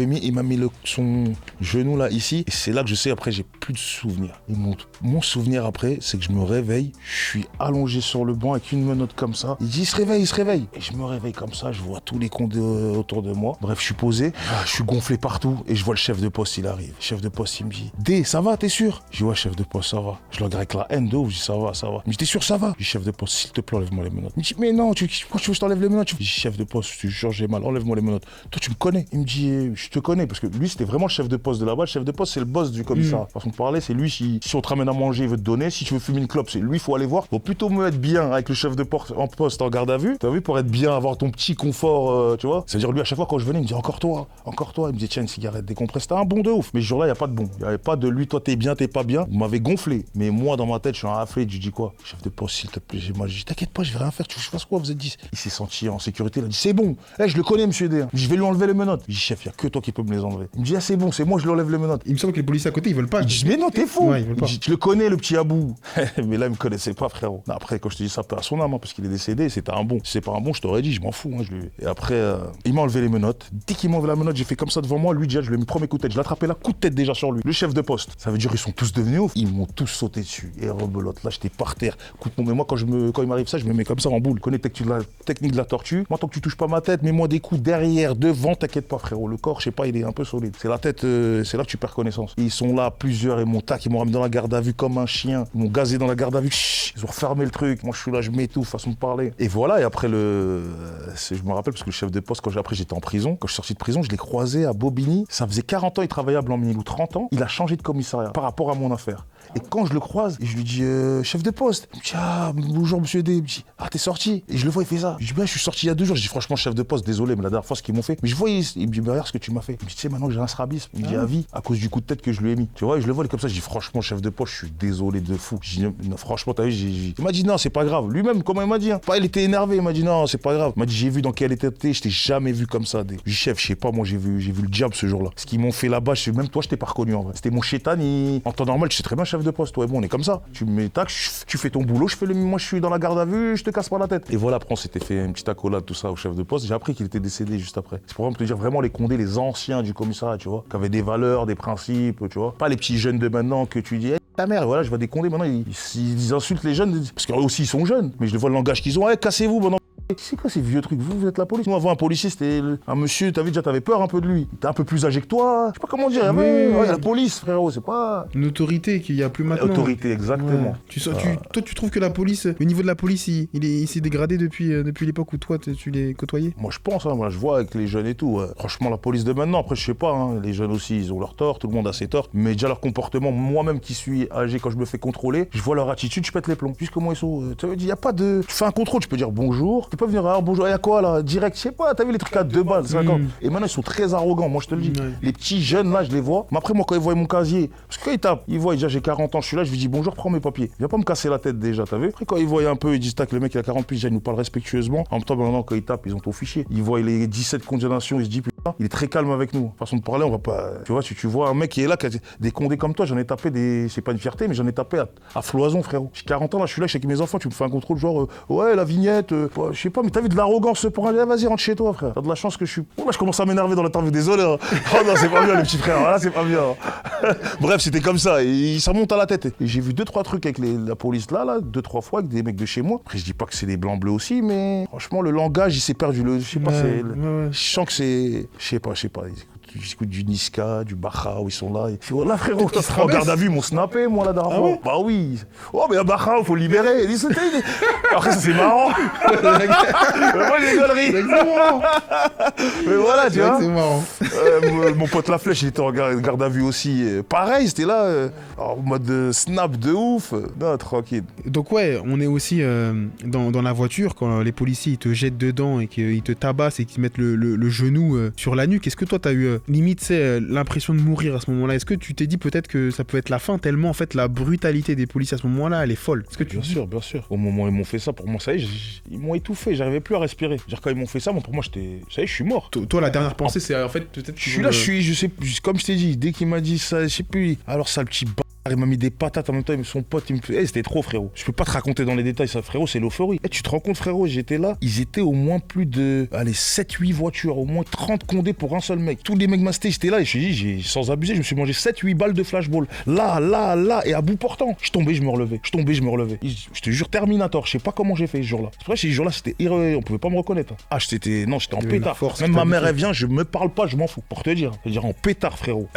mis son genou là, ici, et c'est là que je sais, après j'ai plus de souvenirs. Et mon souvenir après, c'est que je me réveille, je suis allongé sur le banc avec une menotte comme ça. Il dit, il se réveille. Et je me réveille comme ça, je vois tous les Condés autour de moi. Bref, je suis posé, je suis gonflé partout, et je vois le chef de poste, il arrive. Le chef de poste, il me dit, D, ça va, t'es sûr? Je dis, ouais, chef de poste, ça va. Je le regarde avec la haine de ouf, je dis, ça va. Il me dit, t'es sûr, ça va? Je dis, chef de poste, s'il te plaît, enlève-moi les menottes. Il me dit, mais non, pourquoi tu veux que je t'enlève les menottes? Je dis, chef de poste, je te jure, j'ai mal, enlève-moi les menottes. Toi, tu me connais? Il me dit, je te connais, parce que lui, c'était vraiment le chef de poste de là-bas. Le chef de poste, c'est le boss du commissariat. Façon de parler, c'est lui, si on te ramène à manger, il veut te donner. Si tu veux fumer une clope, c'est lui, il faut aller voir. Faut plutôt me être bien avec le chef de poste en garde à vue. T'as vu, pour être bien, avoir ton petit confort, tu vois. C'est-à-dire, lui, à chaque fois, quand je venais, il me dit, encore toi. Il me dit, tiens, une cigarette décompresse. C'était un bon de ouf. Mais ce jour-là, il n'y a pas de bon. Il n'y avait pas de lui, toi, t'es bien, t'es pas bien. Vous m'avez gonflé. Mais moi, dans ma tête, je suis un afflé. Je dis quoi? Chef de poste, s'il te plaît. Moi, je dis, t'inquiète pas, je vais rien faire. Tu veux que je fasse quoi? Vous êtes 10. Il s'est senti en sécurité. Il a dit, c'est bon. Je le connais, monsieur D. Je vais lui enlever les menottes. Je dis, chef, il n'y a que toi qui peux me les enlever. Il me dit, c'est bon, c'est moi, je lui enlève les menottes. Il me semble que les policiers à côté, ils veulent pas. Je dis, mais non, t'es fou. Ouais, ils veulent pas. Je le connais, le petit Abou. Mais là, il me connaissait pas, frérot. Après, quand je te dis ça, pas à son âme, parce qu'il est décédé, c'était un bon. Si c'est pas un bon, je t'aurais dit, je m'en fous. Et après, il m'a enlevé les menottes. Dès qu'il m'a enlevé la menotte, j'ai fait comme ça devant moi. Lui, déjà, je lui ai mis le premier coup de tête. Je l'ai attrapé là, coup de tête déjà sur lui. Le chef de poste. Ça veut dire, ils sont tous devenus ouf. Ils m'ont tous sauté dessus. Et rebelote. Là, j'étais par terre. Mais moi, quand il m'arrive ça, je me mets comme ça en boule. Je connais technique de la tortue. Moi, tant que tu touches pas ma tête, mets-moi des coups derrière. derrière, devant, t'inquiète pas frérot, le corps, je sais pas, il est un peu solide. C'est la tête, c'est là que tu perds connaissance. Et ils sont là, plusieurs, ils m'ont ramené dans la garde à vue comme un chien, ils m'ont gazé dans la garde à vue, ils ont refermé le truc, moi je suis là, je m'étouffe, façon de parler. Et voilà, et après je me rappelle parce que le chef de poste, après j'étais en prison, quand je suis sorti de prison, je l'ai croisé à Bobigny, ça faisait 40 ans, il travaillait à Blanc-Ménil, ou 30 ans, il a changé de commissariat par rapport à mon affaire. Et quand je le croise, et je lui dis chef de poste, il me dit ah bonjour monsieur D, il me dit ah t'es sorti. Et je le vois, il fait ça. Je dis je suis sorti il y a 2 jours. Je dis franchement chef de poste, désolé, mais la dernière fois ce qu'ils m'ont fait. Mais je vois, il me dit regarde ce que tu m'as fait. Il me dit tu sais maintenant que j'ai un strabisme, il me dit à vie à cause du coup de tête que je lui ai mis. Tu vois, et je le vois, il est comme ça. Je dis franchement chef de poste, je suis désolé de fou. Je dis non, franchement t'as vu, il m'a dit non c'est pas grave. Lui-même comment il m'a dit pas, il était énervé, il m'a dit non c'est pas grave. Il m'a dit j'ai vu dans quel état t'es, je t'ai jamais vu comme ça. Je dis chef, je sais pas, moi j'ai vu le diable ce jour-là. Ce qu'ils m'ont fait là-bas, même toi je t'ai pas reconnu en vrai. C'était mon chétani. En temps normal, tu sais très bien chef de poste, toi et bon on est comme ça. Tu me mets tac, tu fais ton boulot, moi je suis dans la garde à vue, je te casse pas la tête. Et voilà, après on s'était fait une petite accolade, tout ça au chef de poste. J'ai appris qu'il était décédé juste après. C'est pour te dire vraiment les condés, les anciens du commissariat, tu vois, qui avaient des valeurs, des principes, tu vois. Pas les petits jeunes de maintenant que tu dis, hey, ta mère, voilà, je vois des condés maintenant, ils insultent les jeunes, parce qu'eux aussi ils sont jeunes, mais je vois le langage qu'ils ont, hey, cassez-vous maintenant. C'est quoi ces vieux trucs? Vous êtes la police. Moi, avant un policier, c'était un monsieur, t'avais peur un peu de lui. Il était un peu plus âgé que toi. Je sais pas comment dire. Il y a la police, frérot, c'est pas... Une autorité qu'il n'y a plus maintenant. Autorité, exactement. Ouais. Toi, tu trouves que la police, le niveau de la police, il s'est dégradé depuis l'époque où toi, tu les côtoyais? Moi, je pense, moi, je vois avec les jeunes et tout. Ouais. Franchement, la police de maintenant, après, je sais pas, les jeunes aussi, ils ont leurs torts, tout le monde a ses torts. Mais déjà, leur comportement, moi-même qui suis âgé, quand je me fais contrôler, je vois leur attitude, je pète les plombs. Juste comment ils sont. Tu il y a pas de... Tu fais un contrôle, tu peux dire bonjour. Tu peux venir, alors bonjour, il y a quoi là? Direct, je sais pas, t'as vu les trucs à 2 balles, 50. Et maintenant, ils sont très arrogants, moi, je te le dis. Les petits jeunes, là, je les vois. Mais après, moi, quand ils voient mon casier, parce que quand ils tapent, ils voient déjà, j'ai 40 ans, je suis là, je lui dis bonjour, prends mes papiers. Viens pas me casser la tête déjà, t'as vu? Après, quand ils voient un peu, ils disent, tac, le mec, il a 40 piges, il nous parle respectueusement. En même temps, maintenant, quand ils tapent, ils ont ton fichier. Ils voient les 17 condamnations, ils se disent, putain, il est très calme avec nous. Façon de parler, on va pas. Tu vois, si tu vois un mec qui est là, qui a des condés comme toi, j'en ai tapé c'est pas une fierté, mais j'en ai tapé à floison, frérot. J'ai 40 ans, là, je suis là, je suis avec mes enfants, tu me fais un contrôle, genre, ouais, la vignette, je sais pas, mais t'as vu de l'arrogance pour aller, vas-y, rentre chez toi, frère. T'as de la chance que je suis. Moi, je commence à m'énerver dans l'interview, désolé. Hein. Oh non, c'est pas bien, le petit frère, là, c'est pas bien. Bref, c'était comme ça, et ça monte à la tête. Et j'ai vu 2-3 trucs avec la police là, 2-3 fois, avec des mecs de chez moi. Après, je dis pas que c'est des blancs bleus aussi, mais franchement, le langage, il s'est perdu. Je sais pas, je sens que c'est. Je sais pas. J'écoute du Niska, du Bacha, où ils sont là. Et... Là, frérot, toi, tu regardes à vue, ils m'ont snappé, moi, là, dernière fois. Bah oui. Oh, mais un Bacha, faut libérer. Après, ça, c'est marrant. Moi, j'ai des galeries. Mais voilà, tu vois. C'est marrant. Mon pote La Flèche, il était en garde à vue aussi. Pareil, c'était là, en mode snap de ouf. Non, tranquille. Donc, ouais, on est aussi dans la voiture, quand les policiers ils te jettent dedans et qu'ils te tabassent et qu'ils mettent le genou sur la nuque. Est-ce que toi, t'as eu limite, c'est l'impression de mourir à ce moment-là? Est-ce que tu t'es dit peut-être que ça peut être la fin, tellement en fait la brutalité des policiers à ce moment-là, elle est folle? Est-ce que bien sûr. Au moment où ils m'ont fait ça, pour moi, ça y est, ils m'ont étouffé, j'arrivais plus à respirer. Genre, quand ils m'ont fait ça, pour moi, ça y est, je suis mort. Toi, la dernière pensée, c'est en fait peut-être... Je suis là, je sais, comme je t'ai dit, dès qu'il m'a dit ça, je sais plus, alors ça, le petit il m'a mis des patates en même temps, son pote, il me fait, c'était trop, frérot. Je peux pas te raconter dans les détails, ça, frérot, c'est l'euphorie. Tu te rends compte, frérot, j'étais là, ils étaient au moins plus de, 7-8 voitures, au moins 30 condés pour un seul mec. Tous les mecs m'instaient, j'étais là, et je me suis dit, sans abuser, je me suis mangé 7-8 balles de flashball. Là, et à bout portant. Je tombais, je me relevais. Je te jure, Terminator, je sais pas comment j'ai fait ce jour-là. C'est vrai, ce jour-là, c'était on pouvait pas me reconnaître. Ah, j'étais en pétard. Même ma mère, elle vient, je me parle pas, je m'en fous, pour te dire. C'est-à-dire en pétard, frérot.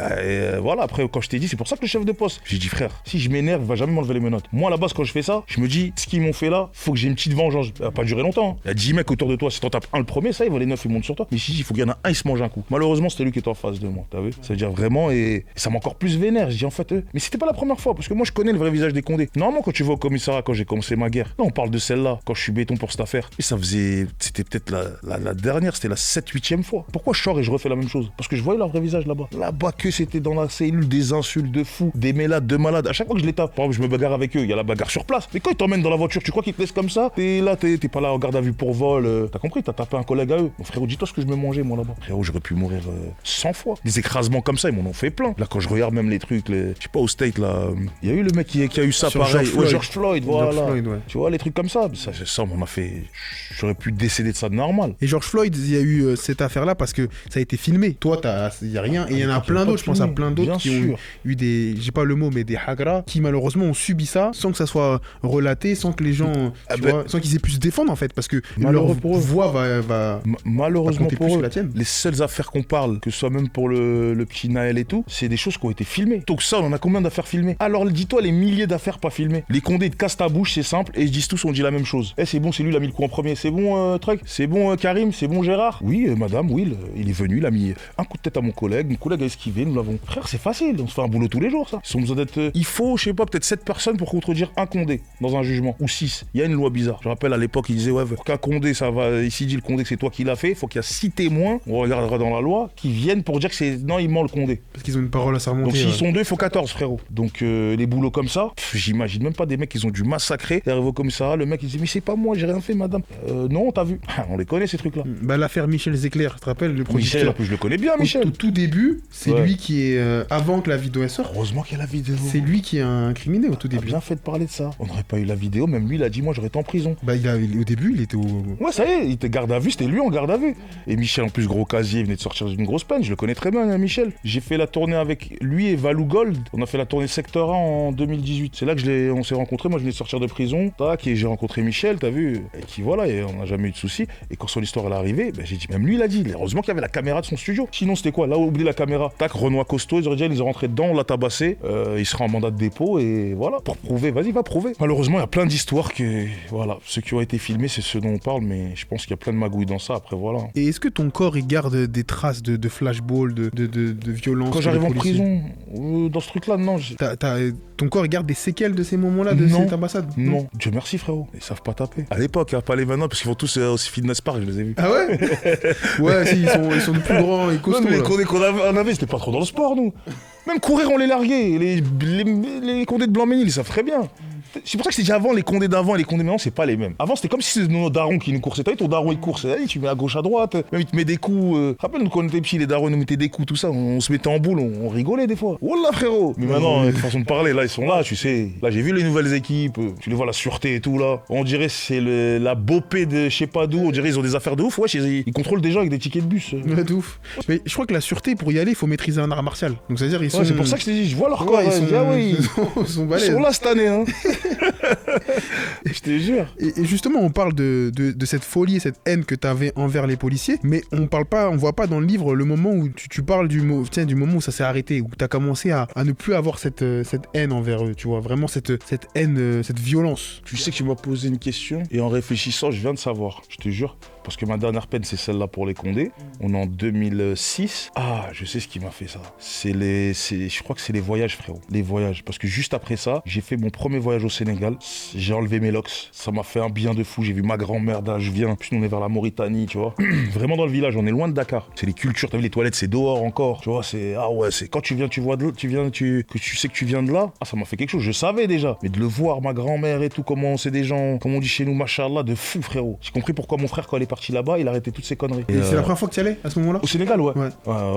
Voilà, après, quand je t'ai dit, c'est pour ça que le chef de poste, j'ai dit, frère, si je m'énerve, il va jamais m'enlever les menottes. Moi, à la base, quand je fais ça, je me dis, ce qu'ils m'ont fait là, faut que j'ai une petite vengeance. Ça va pas durer longtemps. Il y a 10 mecs autour de toi, si t'en tapes un le premier, ça, les 9, ils montent sur toi. Mais si, il faut qu'il y en a un, il se mange un coup. Malheureusement, c'était lui qui était en face de moi, t'as vu? Ça veut dire vraiment, et ça m'a encore plus vénère. Je dis, en fait, mais c'était pas la première fois, parce que moi, je connais le vrai visage des condés. Normalement, quand tu vas au commissariat, quand j'ai commencé ma guerre, là, on parle de celle-là, quand je suis béton pour cette affaire. Et c'était peut-être la dernière, c'était la 7-8e fois. Pourquoi je sors et je refais la même chose? Parce que je voyais leur vrai visage là-bas. Là-bas, que c'était dans la cellule, des insultes de fous, des mêlades de malades. À chaque fois que je les tape, par exemple, je me bagarre avec eux, il y a la bagarre sur place. Mais quand ils t'emmènent dans la voiture, tu crois qu'ils te laissent comme ça? T'es là, t'es pas là en garde à vue pour vol. T'as compris? T'as tapé un collègue à eux. Mon frérot, dis-toi ce que je me mangeais, moi, là-bas. Frérot, j'aurais pu mourir 100 fois. Des écrasements comme ça, ils m'en ont fait plein. Là, quand je regarde même les trucs, je sais pas, au State, là, il y a eu le mec qui a eu ça sur pareil. George Floyd, voilà. George Floyd, ouais. Tu vois, les trucs comme ça. Ça, on m'en a fait. J'aurais pu décéder de ça de normal. Et George Floyd, il y a eu cette affaire-là parce que ça a été filmé. Toi, il y a rien. Et il y en a plein d'autres, je pense à plein d'autres qui ont eu des. J'ai pas le mot, mais des Hagra, qui malheureusement ont subi ça sans que ça soit relaté, sans que les gens, sans qu'ils aient pu se défendre en fait, parce que leur voix va malheureusement va pour eux, la tienne. les seules affaires qu'on parle, que ce soit même pour le petit Naël et tout, c'est des choses qui ont été filmées. Donc ça, on en a combien d'affaires filmées? Alors dis-toi les milliers d'affaires pas filmées. Les Condé te cassent ta bouche, c'est simple, et ils disent tous, on dit la même chose. C'est bon, c'est lui, il a mis le coup en premier. C'est bon, Truc. C'est bon, Karim. C'est bon, Gérard. Oui, madame, oui, il est venu, il a mis un coup de tête à mon collègue a esquivé, nous l'avons. Frère, c'est facile, on se fait un boulot tous les jours, ça. Ils ont besoin d'être. Il faut, je sais pas, peut-être 7 personnes pour contredire un Condé dans un jugement, ou 6. Il y a une loi bizarre. Je rappelle à l'époque, ils disaient, ouais, pour qu'un Condé, ça va. Ici dit le Condé que c'est toi qui l'as fait, il faut qu'il y a 6 témoins, on regardera dans la loi, qui viennent pour dire que c'est. Non, il ment le Condé. Parce qu'ils ont une parole à s'armonter. Donc s'ils sont 2, il faut 14, frérot. Donc les boulots comme ça, j'imagine même pas des mecs qui ont dû massacrer. Ils arrivent au commissariat, le mec il dit, mais c'est pas moi, j'ai rien fait, madame. Non, t'as vu. On les connaît ces trucs-là. Bah l'affaire Michel Zecler, tu te rappelles le producteur. Michel, en plus je le connais bien, Michel. Au tout début, c'est lui qui est avant que la vidéo sorte. Heureusement qu'il y a la vidéo. C'est lui qui est incriminé au tout début. Bien fait de parler de ça. On n'aurait pas eu la vidéo, même lui il a dit moi j'aurais été en prison. Bah au début il était au. Ouais ça y est, il était garde à vue, c'était lui en garde à vue. Et Michel en plus gros casier, il venait de sortir d'une grosse peine, je le connais très bien hein, Michel. J'ai fait la tournée avec lui et Valou Gold. On a fait la tournée Secteur 1 en 2018. C'est là que on s'est rencontrés. Moi je venais de sortir de prison. Tac, et j'ai rencontré Michel, t'as vu. Et qui voilà, et on n'a jamais eu de soucis. Et quand son histoire elle est arrivée, ben, j'ai dit, même lui il a dit, heureusement qu'il y avait la caméra de son studio. Sinon c'était quoi? Là où oublie la caméra. Tac, Renoir costaud, ils auraient dit, ils sont rentrés dedans, on l'a tabassé. Il sera en mandat de dépôt et voilà. Pour prouver, vas-y, va prouver. Malheureusement, il y a plein d'histoires que, voilà, ceux qui ont été filmés, c'est ceux dont on parle, mais je pense qu'il y a plein de magouilles dans ça, après voilà. Et est-ce que ton corps il garde des traces de flashball, de violence? Quand j'arrive en prison, dans ce truc-là, non. Ton corps il garde des séquelles de ces moments-là, de cette ambassade? Non, Dieu merci frérot, ils savent pas taper. À l'époque, pas les maintenant, parce qu'ils vont tous au fitness park, je les ai vus. Ah ouais? Ouais, si, ils sont de plus grands et costauds. Non, mais les condés qu'on avait, c'était pas trop dans le sport, nous. Même courir, on les larguait. Les condés de Blanc-Ménil, ils savent très bien. C'est pour ça que c'est dit avant, les condés d'avant et les condés maintenant, c'est pas les mêmes. Avant, c'était comme si c'était nos darons qui nous coursaient. T'as vu, ton daron, il course. Tu mets à gauche, à droite. Même, il te met des coups. Rappelle-nous quand on était petits, les darons, ils nous mettaient des coups, tout ça. On se mettait en boule, on rigolait des fois. Wallah, frérot. Mais maintenant, façon de parler, là, ils sont là, tu sais. Là, j'ai vu les nouvelles équipes. Tu les vois, la sûreté et tout, là. On dirait c'est la bopée de je sais pas d'où. On dirait ils ont des affaires de ouf. Ouais, ils contrôlent des gens avec des tickets de bus. Ouais, de ouf. Mais je crois que la sûreté, pour y aller, il faut maîtriser un art martial. Donc, c'est-à-dire, ils sont. C'est pour ça que je t'ai dit, je vois leur corps. Ils sont là cette année, hein. Je te jure. Et justement, on parle de cette folie et cette haine que tu avais envers les policiers, mais on voit pas dans le livre le moment où tu parles du moment où ça s'est arrêté, où tu as commencé à ne plus avoir cette haine envers eux, tu vois, vraiment cette haine, cette violence. Tu sais que tu m'as posé une question et en réfléchissant, je viens de savoir, je te jure. Parce que ma dernière peine, c'est celle-là pour les Condés. On est en 2006. Ah, je sais ce qui m'a fait ça. Je crois que c'est les voyages, frérot. Les voyages. Parce que juste après ça, j'ai fait mon premier voyage au Sénégal. J'ai enlevé mes locks. Ça m'a fait un bien de fou. J'ai vu ma grand-mère d'âge. Je viens. Puis on est vers la Mauritanie, tu vois. Vraiment dans le village. On est loin de Dakar. C'est les cultures. T'as vu, les toilettes, c'est dehors encore. Tu vois, c'est. Ah ouais, c'est quand tu viens, que tu sais que tu viens de là. Ah, ça m'a fait quelque chose. Je savais déjà. Mais de le voir, ma grand-mère et tout, comment c'est des gens, comme on dit chez nous, machallah, de fou, frérot. J'ai compris pourquoi mon frère, quand il est parti là-bas, il arrêtait toutes ces conneries. Et c'est la première fois que tu y allais à ce moment-là? Au Sénégal, ouais.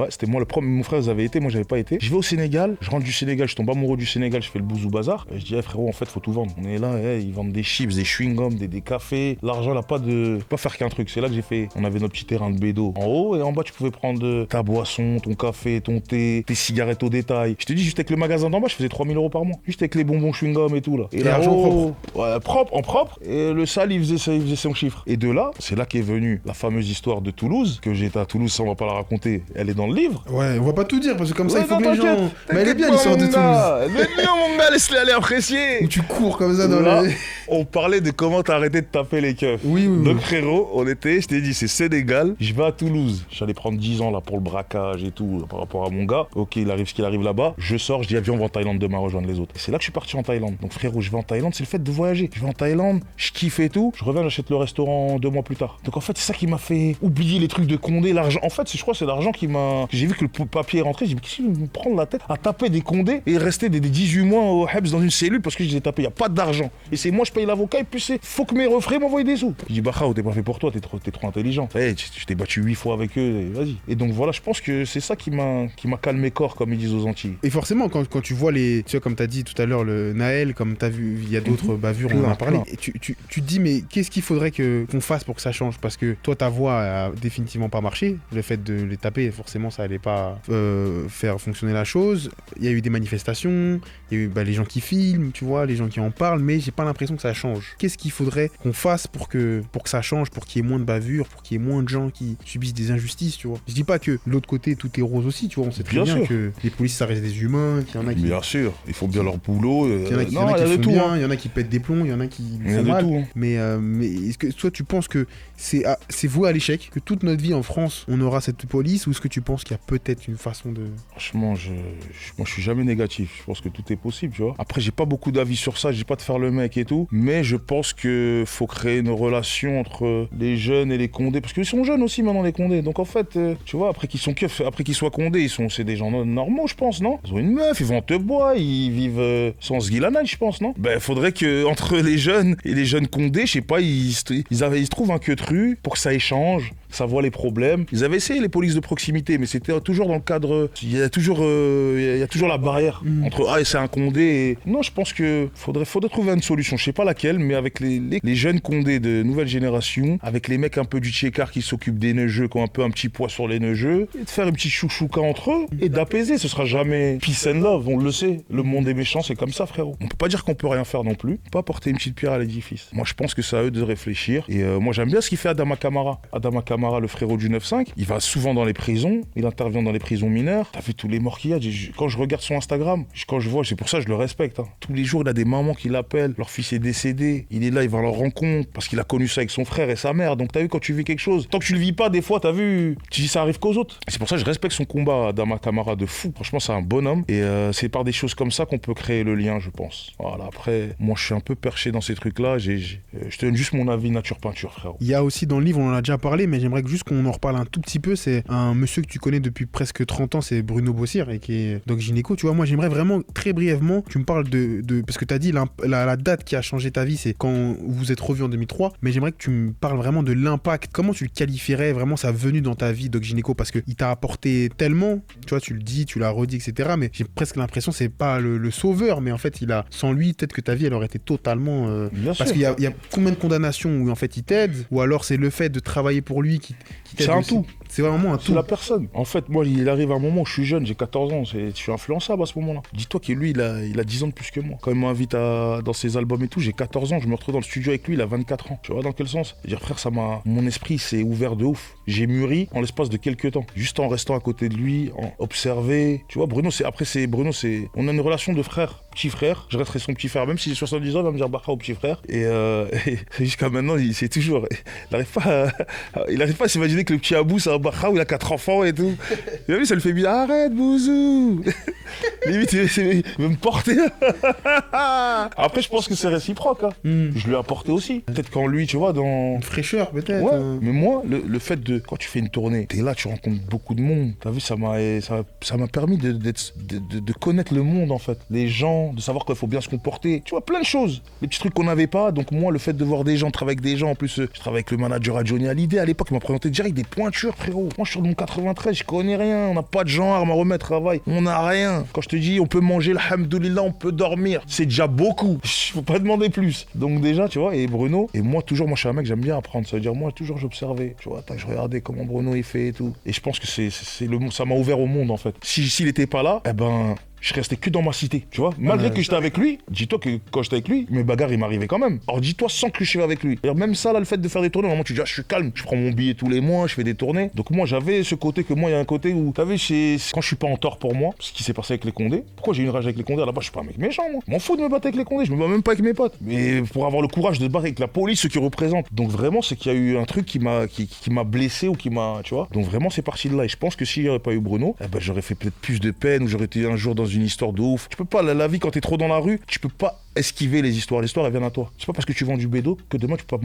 C'était moi le premier. Mon frère, ils avaient été, moi, j'avais pas été. Je vais au Sénégal, je rentre du Sénégal, je tombe amoureux du Sénégal, je fais le bouzou bazar. Et je dis, frérot, en fait, faut tout vendre. On est là, ils vendent des chips, des chewing-gums, des cafés. L'argent, là, pas faire qu'un truc. C'est là que j'ai fait. On avait notre petit terrain de bédo en haut et en bas, tu pouvais prendre ta boisson, ton café, ton thé, tes cigarettes au détail. Je te dis, juste avec le magasin d'en bas, je faisais 3 000 € par mois. Juste avec les bonbons chewing-gum et tout, là. Et l'argent propre. Ouais, propre. Et le sale, il faisait son chiffre. Et de là, c'est là qu'est venue la fameuse histoire de Toulouse, que j'étais à Toulouse, ça on va pas la raconter, elle est dans le livre. Ouais, on va pas tout dire, parce que comme ça, il faut que les gens... Mais elle est bien l'histoire de Toulouse. Mais non, mon gars, laisse-les aller apprécier. Où tu cours comme ça dans les... On parlait de comment t'as arrêté de taper les keufs. Oui. Donc frérot, je t'ai dit, c'est Sénégal, je vais à Toulouse. J'allais prendre 10 ans là pour le braquage et tout, par rapport à mon gars. Ok, il arrive ce qu'il arrive là-bas. Je sors, je dis, viens, on va en Thaïlande demain rejoindre les autres. Et c'est là que je suis parti en Thaïlande. Donc frérot, je vais en Thaïlande, c'est le fait de voyager. Je vais en Thaïlande, je kiffe et tout. Je reviens, j'achète le restaurant 2 mois plus tard. Donc en fait, c'est ça qui m'a fait oublier les trucs de Condé, l'argent. En fait, je crois que c'est l'argent qui m'a... J'ai vu que le papier est rentré, j'ai dit, qu'est-ce qu'il me prend la tête à taper des Condés et rester des 18 mois au Hebs dans une cellule parce que je les ai tapés. Il n'y a pas d'argent. Et c'est moi, je paye l'avocat et puis c'est, faut que mes refrains m'envoient des sous. Je dis, Bakhao, t'es pas fait pour toi, t'es trop intelligent. Je t'ai battu 8 fois avec eux, et vas-y. Et donc voilà, je pense que c'est ça qui m'a calmé corps, comme ils disent aux Antilles. Et forcément, quand tu vois tu vois, comme t'as dit tout à l'heure, le Naël, comme t'as vu, il y a d'autres bavures, on en a parlé. Et tu te dis, mais qu'est-ce qu'il faudrait qu'on fasse pour que ça change? parce que toi, ta voix a définitivement pas marché. Le fait de les taper, forcément, ça allait pas faire fonctionner la chose. Il y a eu des manifestations, il y a eu les gens qui filment, tu vois, les gens qui en parlent, mais j'ai pas l'impression que ça change. Qu'est-ce qu'il faudrait qu'on fasse pour que ça change, pour qu'il y ait moins de bavures, pour qu'il y ait moins de gens qui subissent des injustices, tu vois. Je dis pas que de l'autre côté, tout est rose aussi, tu vois. On sait très bien que les policiers, ça reste des humains, qu'il y en a qui... Bien sûr, ils font bien leur boulot. Il y en a qui font bien, il y en a qui pètent des plombs, il y en a qui font mal. Tout, hein. Mais est-ce que toi, tu penses que c'est voué à l'échec, que toute notre vie en France, on aura cette police, ou est-ce que tu penses qu'il y a peut-être une façon de... Franchement, moi je suis jamais négatif. Je pense que tout est possible, tu vois. Après, j'ai pas beaucoup d'avis sur ça, je dis pas de faire le mec et tout, mais je pense que faut créer une relation entre les jeunes et les condés, parce qu'ils sont jeunes aussi maintenant les condés. Donc en fait, tu vois, après qu'ils soient condés, c'est des gens normaux, je pense, non? Ils ont une meuf, ils vont en te bois, ils vivent sans se guilanage, je pense, non? Ben, faudrait que entre les jeunes et les jeunes condés, je sais pas, ils se trouvent un queutru pour que ça échange, ça voit les problèmes. Ils avaient essayé les polices de proximité, mais c'était toujours dans le cadre, il y a toujours la barrière entre c'est un condé et... Non, je pense que faudrait trouver une solution, je sais pas laquelle, mais avec les jeunes condés de nouvelle génération, avec les mecs un peu du tchékar qui s'occupent des neugeux, qui ont un peu un petit poids sur les neugeux, et de faire une petite chouchouka entre eux et d'apaiser. Ce sera jamais peace and love, on le sait. Le monde est méchant, c'est comme ça, frérot. On peut pas dire qu'on peut rien faire non plus, pas porter une petite pierre à l'édifice. Moi, je pense que c'est à eux de réfléchir. Et moi, j'aime bien ce qu'il fait Adama Kamara. Adama Kamara, le frérot du 9-5, il va souvent dans les prisons, il intervient dans les prisons mineures. T'as vu tous les morts qu'il y a. Quand je regarde son Instagram, quand je vois, c'est pour ça que je le respecte. Hein. Tous les jours, il a des mamans qui l'appellent, leur fils est décédé, il est là, il va à leur rencontre, parce qu'il a connu ça avec son frère et sa mère. Donc t'as vu, quand tu vis quelque chose, tant que tu le vis pas, des fois, t'as vu, tu dis ça arrive qu'aux autres. Et c'est pour ça que je respecte son combat, Adama Kamara, de fou. Franchement, c'est un bonhomme. Et c'est par des choses comme ça qu'on peut créer le lien, je pense. Voilà, après, moi, je suis un peu perché dans ces trucs-là. Je te donne juste mon avis nature-peinture, frérot. Il y a aussi dans le livre, on en a déjà parlé, mais j'aimerais juste qu'on en reparle un tout petit peu. C'est un monsieur que tu connais depuis presque 30 ans, c'est Bruno Bossir, et qui est doc gynéco. Tu vois, moi, j'aimerais vraiment, très brièvement, tu me parles de parce que tu as dit la date qui a changé ta vie, c'est quand vous vous êtes revus en 2003, mais j'aimerais que tu me parles vraiment de l'impact. Comment tu le qualifierais vraiment sa venue dans ta vie, doc gynéco, parce qu'il t'a apporté tellement, tu vois, tu le dis, tu l'as redit, etc. Mais j'ai presque l'impression que c'est pas le sauveur, mais en fait, sans lui, peut-être que ta vie, elle aurait été totalement... parce qu'il y a combien de condamnations où en fait il t'aide, ou alors c'est le fait de travailler pour lui qui t'aide. C'est un aussi. tout. C'est vraiment un tout. C'est la personne. En fait, moi, il arrive un moment où je suis jeune, j'ai 14 ans, je suis influençable à ce moment-là. Dis-toi que lui, il a 10 ans de plus que moi. Quand il m'invite dans ses albums et tout, j'ai 14 ans, je me retrouve dans le studio avec lui, il a 24 ans. Tu vois dans quel sens? Dire, frère, mon esprit s'est ouvert de ouf. J'ai mûri en l'espace de quelques temps, juste en restant à côté de lui, en observer. Tu vois, Bruno, on a une relation de frère, petit frère. Je resterai son petit frère, même si j'ai 70 ans, il va me dire Barra au petit frère. Et jusqu'à maintenant, il arrive pas à s'imaginer que le petit Abou, c'est un Barra où il a 4 enfants et tout. Et lui, ça le fait bien. Arrête, Bouzou. Limite, il veut me porter. Après, je pense que c'est réciproque. Hein. Je lui ai apporté aussi. Peut-être qu'en lui, tu vois, dans... Une fraîcheur, peut-être. Ouais, mais moi, le fait de... Quand tu fais une tournée, t'es là, tu rencontres beaucoup de monde. T'as vu, ça m'a permis de connaître le monde, en fait. Les gens, de savoir qu'il faut bien se comporter. Tu vois, plein de choses. Les petits trucs qu'on n'avait pas. Donc moi, le fait de voir des gens, travailler avec des gens, en plus, je travaille avec le manager à Johnny Hallyday. À l'époque, il m'a présenté direct des pointures, frérot. Moi, je suis dans mon 93, je connais rien. On n'a pas de gens à me remettre travail. On n'a rien. Quand je te dis, on peut manger, alhamdoulilah, on peut dormir. C'est déjà beaucoup. Faut pas demander plus. Donc déjà, tu vois, et Bruno, et moi, toujours, moi, je suis un mec, j'aime bien apprendre. Ça veut dire, moi, toujours, j'observais. Tu vois, je regardais comment Bruno, il fait et tout. Et je pense que ça m'a ouvert au monde, en fait. S'il était pas là, je restais que dans ma cité, tu vois. Malgré que j'étais avec lui, dis-toi que quand j'étais avec lui, mes bagarres, ils m'arrivaient quand même. Alors dis-toi sans que je suis avec lui. Alors même ça, là, le fait de faire des tournées, au moment où tu dis, je suis calme, je prends mon billet tous les mois, je fais des tournées. Donc moi, j'avais ce côté que moi, il y a un côté où, tu vu, quand je suis pas en tort pour moi, ce qui s'est passé avec les Condés. Pourquoi j'ai eu une rage avec les Condés? Là-bas, je suis pas un mec méchant, moi. Je m'en fous de me battre avec les Condés, je me bats même pas avec mes potes. Mais pour avoir le courage de se battre avec la police, ceux qui représentent. Donc vraiment, c'est qu'il y a eu un truc qui m'a blessé ou qui m'a, tu vois. Donc vraiment, c'est parti de là. Et je pense que s'il n'y aurait pas eu Bruno, j'aurais fait peut-être plus de peine ou j'aurais été un jour dans une histoire de ouf. Tu peux pas, la vie, quand t'es trop dans la rue, tu peux pas esquiver les histoires. L'histoire, elle vient à toi. C'est pas parce que tu vends du bédo que demain, tu peux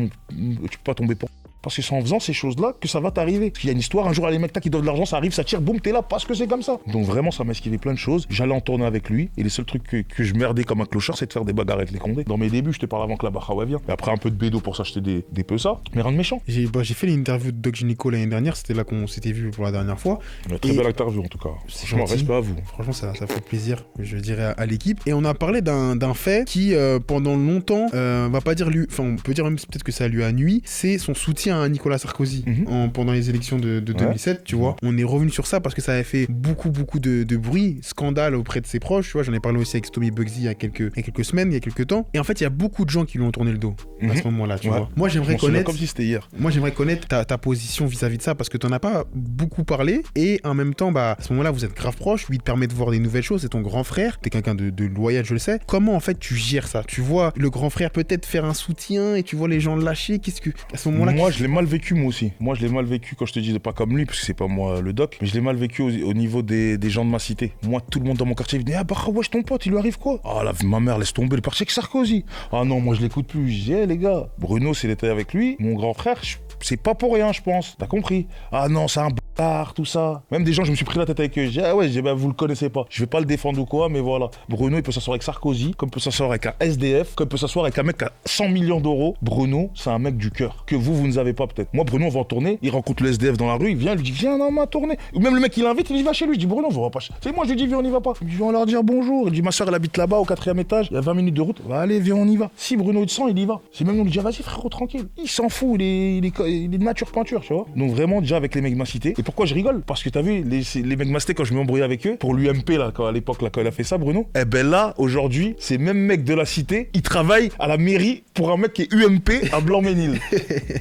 pas tomber pour. Parce que c'est en faisant ces choses-là que ça va t'arriver. Il y a une histoire, un jour, les mecs qui donnent de l'argent, ça arrive, ça tire, boum, t'es là, parce que c'est comme ça. Donc vraiment, ça m'a esquivé plein de choses. J'allais en tourner avec lui, et les seuls trucs que je merdais comme un clochard, c'est de faire des bagarres avec les Condés. Dans mes débuts, je te parle avant que la Bahawa vienne. Et après, un peu de bédo pour s'acheter des peu ça, mais rien de méchant. J'ai fait l'interview de Doc Gynéco l'année dernière, c'était là qu'on s'était vu pour la dernière fois. Très belle interview en tout cas. Franchement, respect à vous. Franchement, ça fait plaisir, je dirais, à l'équipe. Et on a parlé d'un fait qui, pendant longtemps, on va pas dire lui, enfin, on peut dire même peut-être que ça lui a nui, c'est son soutien soutien à Nicolas Sarkozy pendant les élections de 2007, tu vois. On est revenu sur ça parce que ça avait fait beaucoup de bruit, scandale auprès de ses proches, tu vois. J'en ai parlé aussi avec Stomy Bugsy il y a quelques semaines, il y a quelques temps. Et en fait, il y a beaucoup de gens qui lui ont tourné le dos à ce moment-là, tu vois. Moi, j'aimerais connaître... comme si c'était hier. Moi, j'aimerais connaître ta position vis-à-vis de ça parce que t'en as pas beaucoup parlé et en même temps, à ce moment-là, vous êtes grave proches. Lui, il te permet de voir des nouvelles choses. C'est ton grand frère. T'es quelqu'un de loyal, je le sais. Comment, en fait, tu gères ça? Tu vois le grand frère peut-être faire un soutien et tu vois les gens lâcher. Qu'est-ce que... À ce moment-là... Moi, je l'ai mal vécu, moi aussi. Moi, je l'ai mal vécu quand je te dis pas comme lui, parce que c'est pas moi le doc, mais je l'ai mal vécu au niveau des gens de ma cité. Moi, tout le monde dans mon quartier venait, ah bah wesh, ton pote, il lui arrive quoi? Ah là, ma mère laisse tomber le parti avec Sarkozy. Ah non, moi je l'écoute plus. Je dis, les gars, Bruno, s'il était avec lui, mon grand frère, c'est pas pour rien, je pense. T'as compris? Ah non, c'est un bâtard, tout ça. Même des gens, je me suis pris la tête avec eux. Je dis, ah ouais, vous le connaissez pas. Je vais pas le défendre ou quoi, mais voilà. Bruno, il peut s'asseoir avec Sarkozy, comme il peut s'asseoir avec un SDF, comme il peut s'asseoir avec un mec qui a 100 millions d'euros. Bruno, c'est un mec du cœur, que vous n'avez pas peut-être. Moi, Bruno, on va en tourner, il rencontre le SDF dans la rue, il vient, il lui dit, viens dans ma tournée. Ou même le mec, il l'invite, il dit, va chez lui. Je dis, Bruno, on va pas. C'est moi, je lui dis, viens, on y va pas. Je vais leur dire bonjour. Il dit, ma soeur, elle habite là-bas, au 4e étage, il y a 20 minutes de route. Bah, allez, viens, on y va. Si Bruno, il te sent, il y va. C'est même nous, lui dit, vas-y, frérot, tranquille. Il s'en fout, il est de nature peinture, tu vois. Donc vraiment, déjà, avec les mecs de ma cité. Et pourquoi je rigole? Parce que t'as vu, les mecs de ma cité, quand je m'embrouillais avec eux, pour l'UMP, là, à l'époque, là, quand il a fait ça, Bruno, eh ben là, aujourd'hui, ces mêmes mecs de la cité, ils travaillent à la mairie pour un mec qui est UMP à Blanc-Ménil.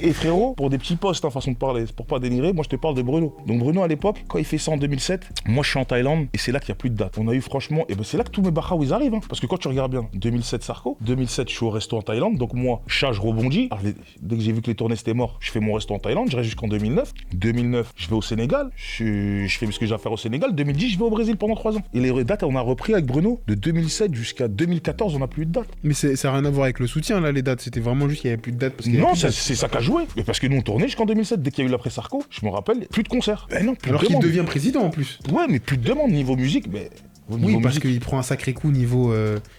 Et frérot, pour des petits postes, façon de parler, c'est pour pas dénigrer, moi je te parle de Bruno. Donc Bruno, à l'époque, quand il fait ça en 2007, moi je suis en Thaïlande et c'est là qu'il n'y a plus de date. On a eu franchement, et ben c'est là que tous mes bachaos ils arrivent. Parce que quand tu regardes bien, 2007 Sarko, 2007 je suis au resto en Thaïlande, donc moi, chat, je rebondis. Alors, dès que j'ai vu que les tournées c'était mort, je fais mon resto en Thaïlande, je reste jusqu'en 2009. 2009, je vais au Sénégal, je fais ce que j'ai à faire au Sénégal. 2010, je vais au Brésil pendant 3 ans. Et les dates, on a repris avec Bruno, de 2007 jusqu'à 2014, on n'a plus de date. Mais ça n'a rien à voir avec le soutien là, les dates, c'était vraiment juste qu'il n'y avait plus de date. Non, c'est ça qu'a joué. Mais parce que nous on tournait jusqu'en 2007, dès qu'il y a eu l'après Sarko, je me rappelle, plus de concerts. Ben non, plus alors de qu'il demandes. devient président en plus. Ouais, mais plus de demandes niveau musique, mais... Oui, parce qu'il prend un sacré coup niveau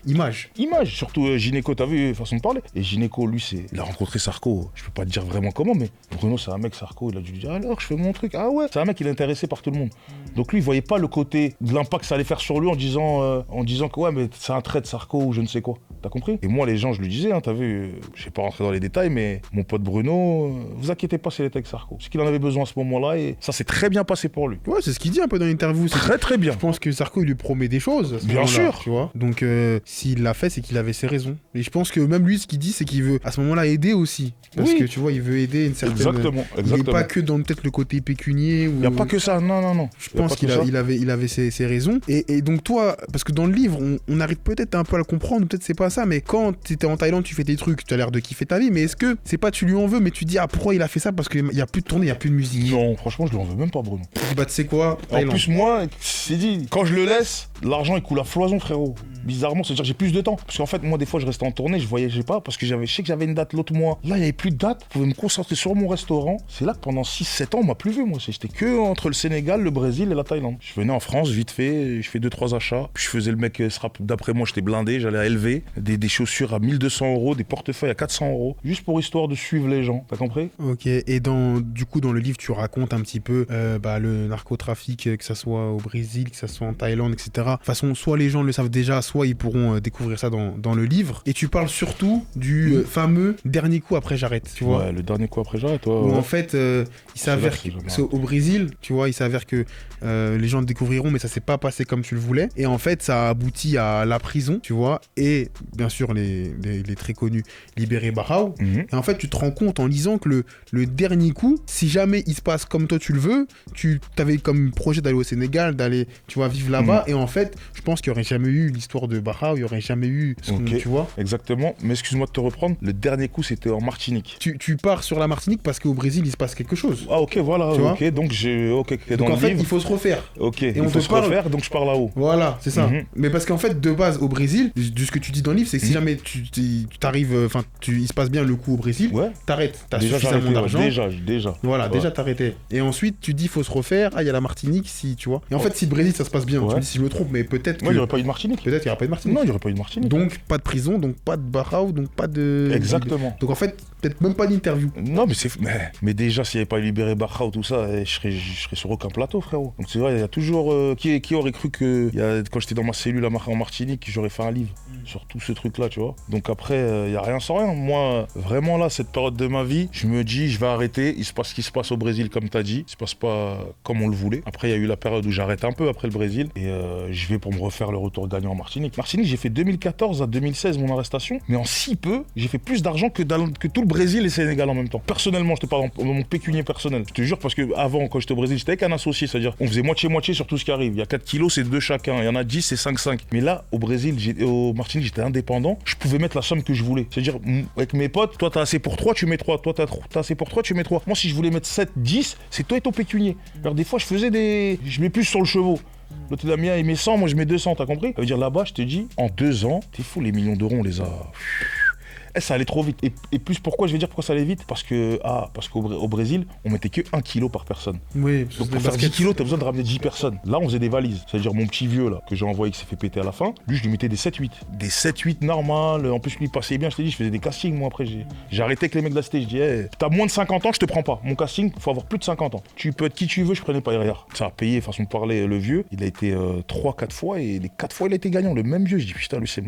image. Image, surtout Gynéco, t'as vu, façon de parler. Et Gynéco, lui, il a rencontré Sarko, je peux pas te dire vraiment comment, mais Bruno, c'est un mec, Sarko, il a dû lui dire, alors, je fais mon truc. Ah ouais, c'est un mec, il est intéressé par tout le monde. Donc lui, il voyait pas le côté de l'impact que ça allait faire sur lui en disant que ouais, mais c'est un trait de Sarko ou je ne sais quoi. T'as compris? Et moi, les gens, je lui disais, t'as vu, je vais pas rentrer dans les détails, mais mon pote Bruno, vous inquiétez pas s'il était avec Sarko. Parce qu'il en avait besoin à ce moment-là et ça s'est très bien passé pour lui. Ouais, c'est ce qu'il dit un peu dans l'interview. Très très bien. Je pense que Sarko, il lui promet des choses. Bien sûr. Tu vois. Donc, s'il l'a fait, c'est qu'il avait ses raisons. Et je pense que même lui, ce qu'il dit, c'est qu'il veut à ce moment-là aider aussi. Parce que tu vois, il veut aider une certaine. Exactement. Il n'est pas que dans peut-être le côté pécunier. Il n'y a pas que ça, non. Je pense qu'il avait ses raisons. Et donc, toi, parce que dans le livre, on arrive peut-être un peu à le comprendre, peut-être c'est pas ça, mais quand t'étais en Thaïlande, tu fais tes trucs, tu as l'air de kiffer ta vie, mais est-ce que c'est pas tu lui en veux, mais tu dis, ah, pourquoi il a fait ça? Parce qu'il n'y a plus de tournée, il n'y a plus de musique. Non, franchement, je lui en veux même pas, Bruno. Bah, tu sais quoi, en plus, moi, c'est dit, quand je le laisse, l'argent il coule à foison, frérot. Bizarrement, c'est-à-dire que j'ai plus de temps. Parce qu'en fait, moi, des fois, je restais en tournée, je voyageais pas parce que je sais que j'avais une date l'autre mois. Là, il n'y avait plus de date. Je pouvais me concentrer sur mon restaurant. C'est là que pendant 6-7 ans, on m'a plus vu, moi. J'étais que entre le Sénégal, le Brésil et la Thaïlande. Je venais en France, vite fait, je fais 2-3 achats. Puis je faisais le mec, d'après moi, j'étais blindé. J'allais à LV, des chaussures à 1200 €, des portefeuilles à 400 €. Juste pour histoire de suivre les gens. T'as compris? Ok. Et du coup, dans le livre, tu racontes un petit peu le narcotrafic, que ça soit au Brésil, que ça soit en Thaïlande, etc. De toute façon, soit les gens le savent déjà, soit ils pourront découvrir ça dans le livre. Et tu parles surtout du fameux dernier coup après j'arrête, tu vois. Ouais, le dernier coup après j'arrête, ouais. Où en fait, il s'avère qu'au Brésil, tu vois, il s'avère que les gens le découvriront, mais ça s'est pas passé comme tu le voulais. Et en fait, ça aboutit à la prison, tu vois, et bien sûr les très connus Libéré Barao. Et en fait, tu te rends compte en lisant que le dernier coup, si jamais il se passe comme toi tu le veux, tu avais comme projet d'aller au Sénégal, d'aller, tu vois, vivre là-bas. Et en fait, je pense qu'il n'y aurait jamais eu l'histoire de Barao, il n'y aurait jamais eu ce qu'on, tu vois. Exactement, mais excuse-moi de te reprendre, le dernier coup c'était en Martinique. Tu pars sur la Martinique parce qu'au Brésil il se passe quelque chose. Ah ok, voilà, ok, donc donc en fait il faut se refaire. Ok, et il faut se refaire, donc je pars là-haut. Voilà, c'est ça. Mais parce qu'en fait, de base, au Brésil, de ce que tu dis dans le livre, c'est que si jamais tu t'arrives, enfin, il se passe bien le coup au Brésil, t'arrêtes, t'as suffisamment d'argent. Déjà. Voilà, déjà t'arrêtais. Et ensuite, tu dis, faut se refaire, il y a la Martinique, si, tu vois. Et en fait, si le Brésil, ça se passe bien, tu me dis si je me trompe, mais peut-être que... il n'y aurait pas eu de Martinique. Peut-être qu'il n'y aurait pas eu de Martinique. Non, il n'y aurait pas eu de Martinique. Donc, pas de prison, donc pas de Barao, donc pas de... Exactement. Donc en fait, peut-être même pas d'interview. Non, mais déjà, s'il n'y avait pas libéré Barra ou tout ça, je serais sur aucun plateau, frérot. Donc c'est vrai, il y a toujours... qui aurait cru que, quand j'étais dans ma cellule en Martinique, j'aurais fait un livre sur tout ce truc-là, tu vois. Donc après, il n'y a rien sans rien. Moi, vraiment là, cette période de ma vie, je me dis, je vais arrêter. Il se passe ce qui se passe au Brésil, comme tu as dit. Il se passe pas comme on le voulait. Après, il y a eu la période où j'arrête un peu après le Brésil. Et je vais pour me refaire le retour gagnant en Martinique. Martinique, j'ai fait 2014 à 2016 mon arrestation. Mais en si peu, j'ai fait plus d'argent que tout le Brésil et le Sénégal en même temps. Personnellement, je te parle de mon pécunier personnel. Je te jure, parce que avant, quand j'étais au Brésil, j'étais avec un associé. C'est-à-dire, on faisait moitié-moitié sur tout ce qui arrive. Il y a 4 kilos, c'est 2 chacun. Il y en a 10, c'est 5-5. Mais là, au Brésil, au Martinique, j'étais indépendant. Je pouvais mettre la somme que je voulais. C'est-à-dire, avec mes potes, toi, t'as assez pour 3, tu mets 3. Toi, t'as assez pour 3, tu mets 3. Moi, si je voulais mettre 7, 10, c'est toi et ton pécunier. Alors, des fois, je mets plus sur le chevaux. L'autre Damien, il met 100, moi, je mets 200, t'as compris? Ça veut dire, là-bas, je te dis, en 2 ans, t'es fou, les millions d'euros, on les a... ça allait trop vite. Et plus pourquoi, je vais dire pourquoi ça allait vite? Parce qu'au Brésil, on mettait que 1 kilo par personne. Oui, donc pour faire 10 kilos, t'as besoin de ramener 10 personnes. Là, on faisait des valises. C'est-à-dire mon petit vieux, là, que j'ai envoyé, qui s'est fait péter à la fin, lui, je lui mettais des 7-8. Des 7-8 normales. En plus, lui, il passait bien. Je t'ai dit, je faisais des castings, moi, après. J'ai arrêté avec les mecs de la cité. Je dis, hey, t'as moins de 50 ans, je te prends pas. Mon casting, faut avoir plus de 50 ans. Tu peux être qui tu veux, je prenais pas derrière. Ça a payé, façon de parler, le vieux. Il a été 3-4 fois, et les 4 fois, il a été gagnant. Le même vieux, je dis, putain, lui, c'est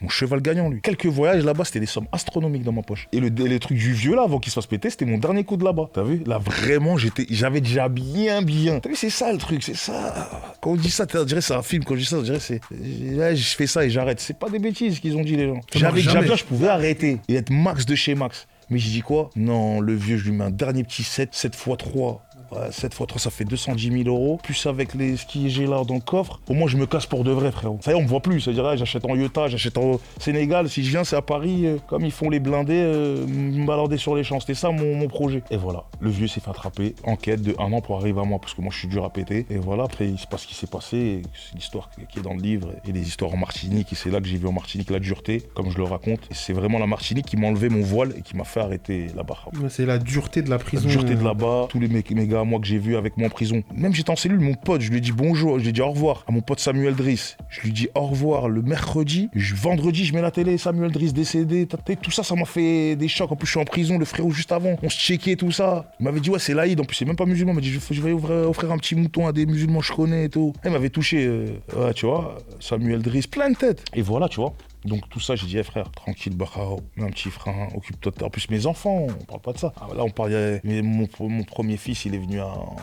mon cheval gagnant, lui. Quelques voyages là-bas, c'était des sommes astronomiques dans ma poche. Et les trucs du vieux là, avant qu'il se fasse péter, c'était mon dernier coup de là-bas. T'as vu? Là vraiment, j'avais déjà bien. T'as vu, c'est ça le truc, c'est ça. Quand on dit ça, on dirait c'est un film. Quand je dis ça, on dirait c'est. Ouais, je fais ça et j'arrête. C'est pas des bêtises qu'ils ont dit les gens. J'avais déjà bien, je pouvais arrêter et être max de chez max. Mais j'ai dit quoi? Non, le vieux, je lui mets un dernier petit 7 x 3. Ouais, 7 x 3, ça fait 210 000 euros. Plus avec ce que j'ai là dans le coffre. Au moins, je me casse pour de vrai, frérot. Ça y est, on me voit plus. C'est-à-dire, là, j'achète en Utah, j'achète en Sénégal. Si je viens, c'est à Paris. Comme ils font les blindés, me balader sur les champs. C'était ça mon projet. Et voilà. Le vieux s'est fait attraper. Enquête de 1 an pour arriver à moi. Parce que moi, je suis dur à péter. Et voilà, après, il se passe ce qui s'est passé. C'est l'histoire qui est dans le livre. Et les histoires en Martinique. Et c'est là que j'ai vu en Martinique la dureté, comme je le raconte. Et c'est vraiment la Martinique qui m'a enlevé mon voile et qui m'a fait arrêter là-bas. C'est la dureté de la prison. La dureté de là-bas. Tous les gars, moi, que j'ai vus avec moi en prison. Même j'étais en cellule, mon pote, je lui ai dit bonjour, je lui ai dit au revoir à mon pote Samuel Driss. Je lui dis au revoir le mercredi. Vendredi, je mets la télé, Samuel Driss décédé. Tout ça, ça m'a fait des chocs. En plus, je suis en prison, le frérot juste avant. On se checkait, tout ça. Il m'avait dit, ouais, c'est l'Aïd. En plus, c'est même pas musulman. Il m'a dit, je vais offrir un petit mouton à des musulmans, je connais et tout. Il m'avait touché, ouais, tu vois, Samuel Driss, plein de têtes. Et voilà, tu vois. Donc tout ça, j'ai dit, hey, frère, tranquille, Barao, mets un petit frein, occupe-toi de... En plus, mes enfants, on parle pas de ça. Là, on parle... Mon premier fils, il est venu en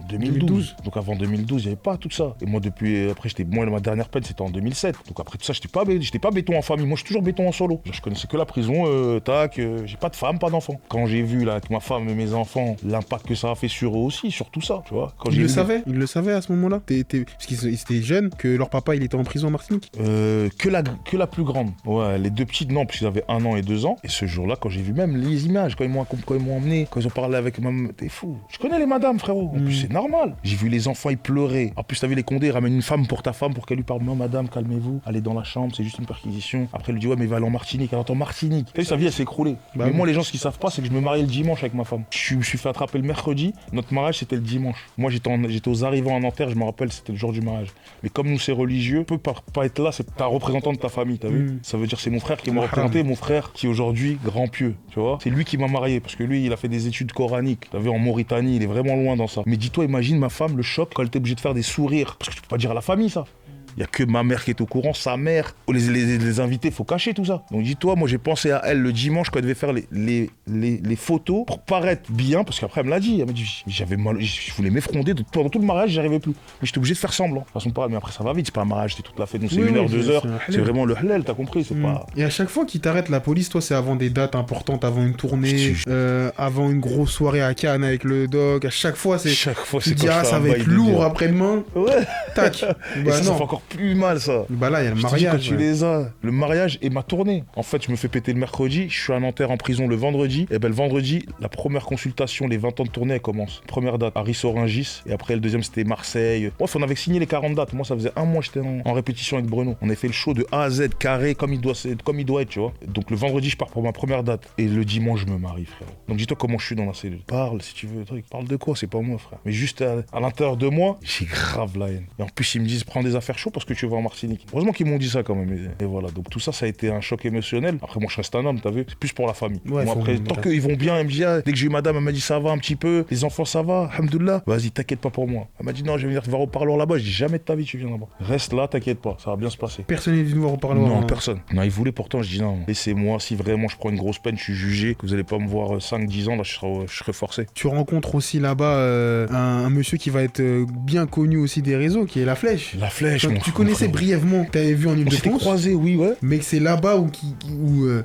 2012. Donc avant 2012, il n'y avait pas tout ça. Et moi, ma dernière peine, c'était en 2007. Donc après tout ça, j'étais pas béton en famille. Moi, je suis toujours béton en solo. Je connaissais que la prison, j'ai pas de femme, pas d'enfant. Quand j'ai vu là, avec ma femme et mes enfants, l'impact que ça a fait sur eux aussi, sur tout ça, tu vois. Ils le savaient à ce moment-là parce qu'ils étaient jeunes, que leur papa, il était en prison en Martinique. Que la plus grande. Ouais, les deux petites, non, parce qu'ils avaient 1 an et 2 ans. Et ce jour-là, quand j'ai vu même les images, quand ils m'ont emmené, quand ils ont parlé avec ma maman, t'es fou. Je connais les madames, frérot. En plus, c'est normal. J'ai vu les enfants, ils pleuraient. En plus, t'as vu les condés, ramène une femme pour ta femme pour qu'elle lui parle. Non, madame, calmez-vous. Allez dans la chambre, c'est juste une perquisition. Après, elle lui dit, ouais, mais va aller en Martinique. Elle entend Martinique. T'as vu, sa vie, elle s'est écroulée. Mais moi, les gens, ce qu'ils savent pas, c'est que je me mariais le dimanche avec ma femme. Je me suis fait attraper le mercredi. Notre mariage, c'était le dimanche. Moi, j'étais aux arrivants à Nanterre, je me rappelle, c'était le jour du mariage. Mais comme nous, c'est religieux, peut pas être là, c'est ta représentant de ta famille, t'as vu. Ça veut dire c'est mon frère qui m'a représenté, mon frère qui est aujourd'hui grand pieux, tu vois. C'est lui qui m'a marié, parce que lui, il a fait des études coraniques. T'as vu, en Mauritanie, il est vraiment loin dans ça. Mais dis-toi, imagine ma femme, le choc, quand elle était obligée de faire des sourires. Parce que tu peux pas dire à la famille, ça. Il y a que ma mère qui est au courant, sa mère. Les invités, faut cacher tout ça. Donc dis-toi, moi j'ai pensé à elle le dimanche quand elle devait faire les photos pour paraître bien, parce qu'après elle me l'a dit. Elle m'a dit, j'avais mal, je voulais m'effronder. Pendant tout le mariage, j'y arrivais plus. Mais j'étais obligé de faire semblant. De toute façon, mais après ça va vite, c'est pas un mariage, c'est toute la fête. Donc c'est 1 heure, 2 heures. C'est vraiment le halal, t'as compris, c'est pas... Et à chaque fois qu'ils t'arrêtent la police, toi c'est avant des dates importantes, avant une tournée, avant une grosse soirée à Cannes avec le dog. À chaque fois, c'est tu dis, ah, ça va être lourd après-demain. Ouais. Tac. Bah non. Ça fait encore plus mal, ça. Bah là, il y a le mariage. Tu les as. Le mariage et ma tournée. En fait, je me fais péter le mercredi, je suis à Nanterre en prison le vendredi. Et ben le vendredi, la première consultation, les 20 ans de tournée, elle commence. Première date, à Rissorangis. Et après, le deuxième, c'était Marseille. Bref, on avait signé les 40 dates. Moi, ça faisait 1 mois, j'étais en répétition avec Bruno. On a fait le show de A à Z, carré, comme il doit être, tu vois. Donc le vendredi, je pars pour ma première date. Et le dimanche, je me marie, frère. Donc dis-toi comment je suis dans la cellule. Parle, si tu veux, truc. Parle de quoi? C'est pas moi, frère. Mais juste à l'intérieur de moi, j'ai grave la haine. Et en plus, ils me disent, prends des affaires chaudes. attention parce que tu vas en Martinique. Heureusement qu'ils m'ont dit ça quand même. Et voilà, donc tout ça, ça a été un choc émotionnel. Après, moi, je reste un homme, t'as vu. C'est plus pour la famille. Ouais, Moi, après, tant qu'ils vont bien, elle me dit, ah, dès que j'ai eu madame, elle m'a dit ça va un petit peu. Les enfants, ça va, alhamdoulilah. Vas-y, t'inquiète pas pour moi. Elle m'a dit, non, je vais venir te voir au parloir là-bas. Je dis, jamais de ta vie, tu viens là-bas. Reste là, t'inquiète pas, ça va bien se passer. Personne n'est venu voir au parloir. Non, personne. Non, ils voulaient pourtant, je dis non, laissez-moi, si vraiment je prends une grosse peine, je suis jugé, que vous allez pas me voir 5-10 ans, là, je serai forcé. Tu rencontres aussi là-bas un monsieur qui va être bien connu aussi des réseaux, qui est La Flèche. La Flèche, Donc, tu connaissais brièvement, t'avais vu en On s'était Ile-de-France. croisés, oui, ouais. Mais c'est là-bas où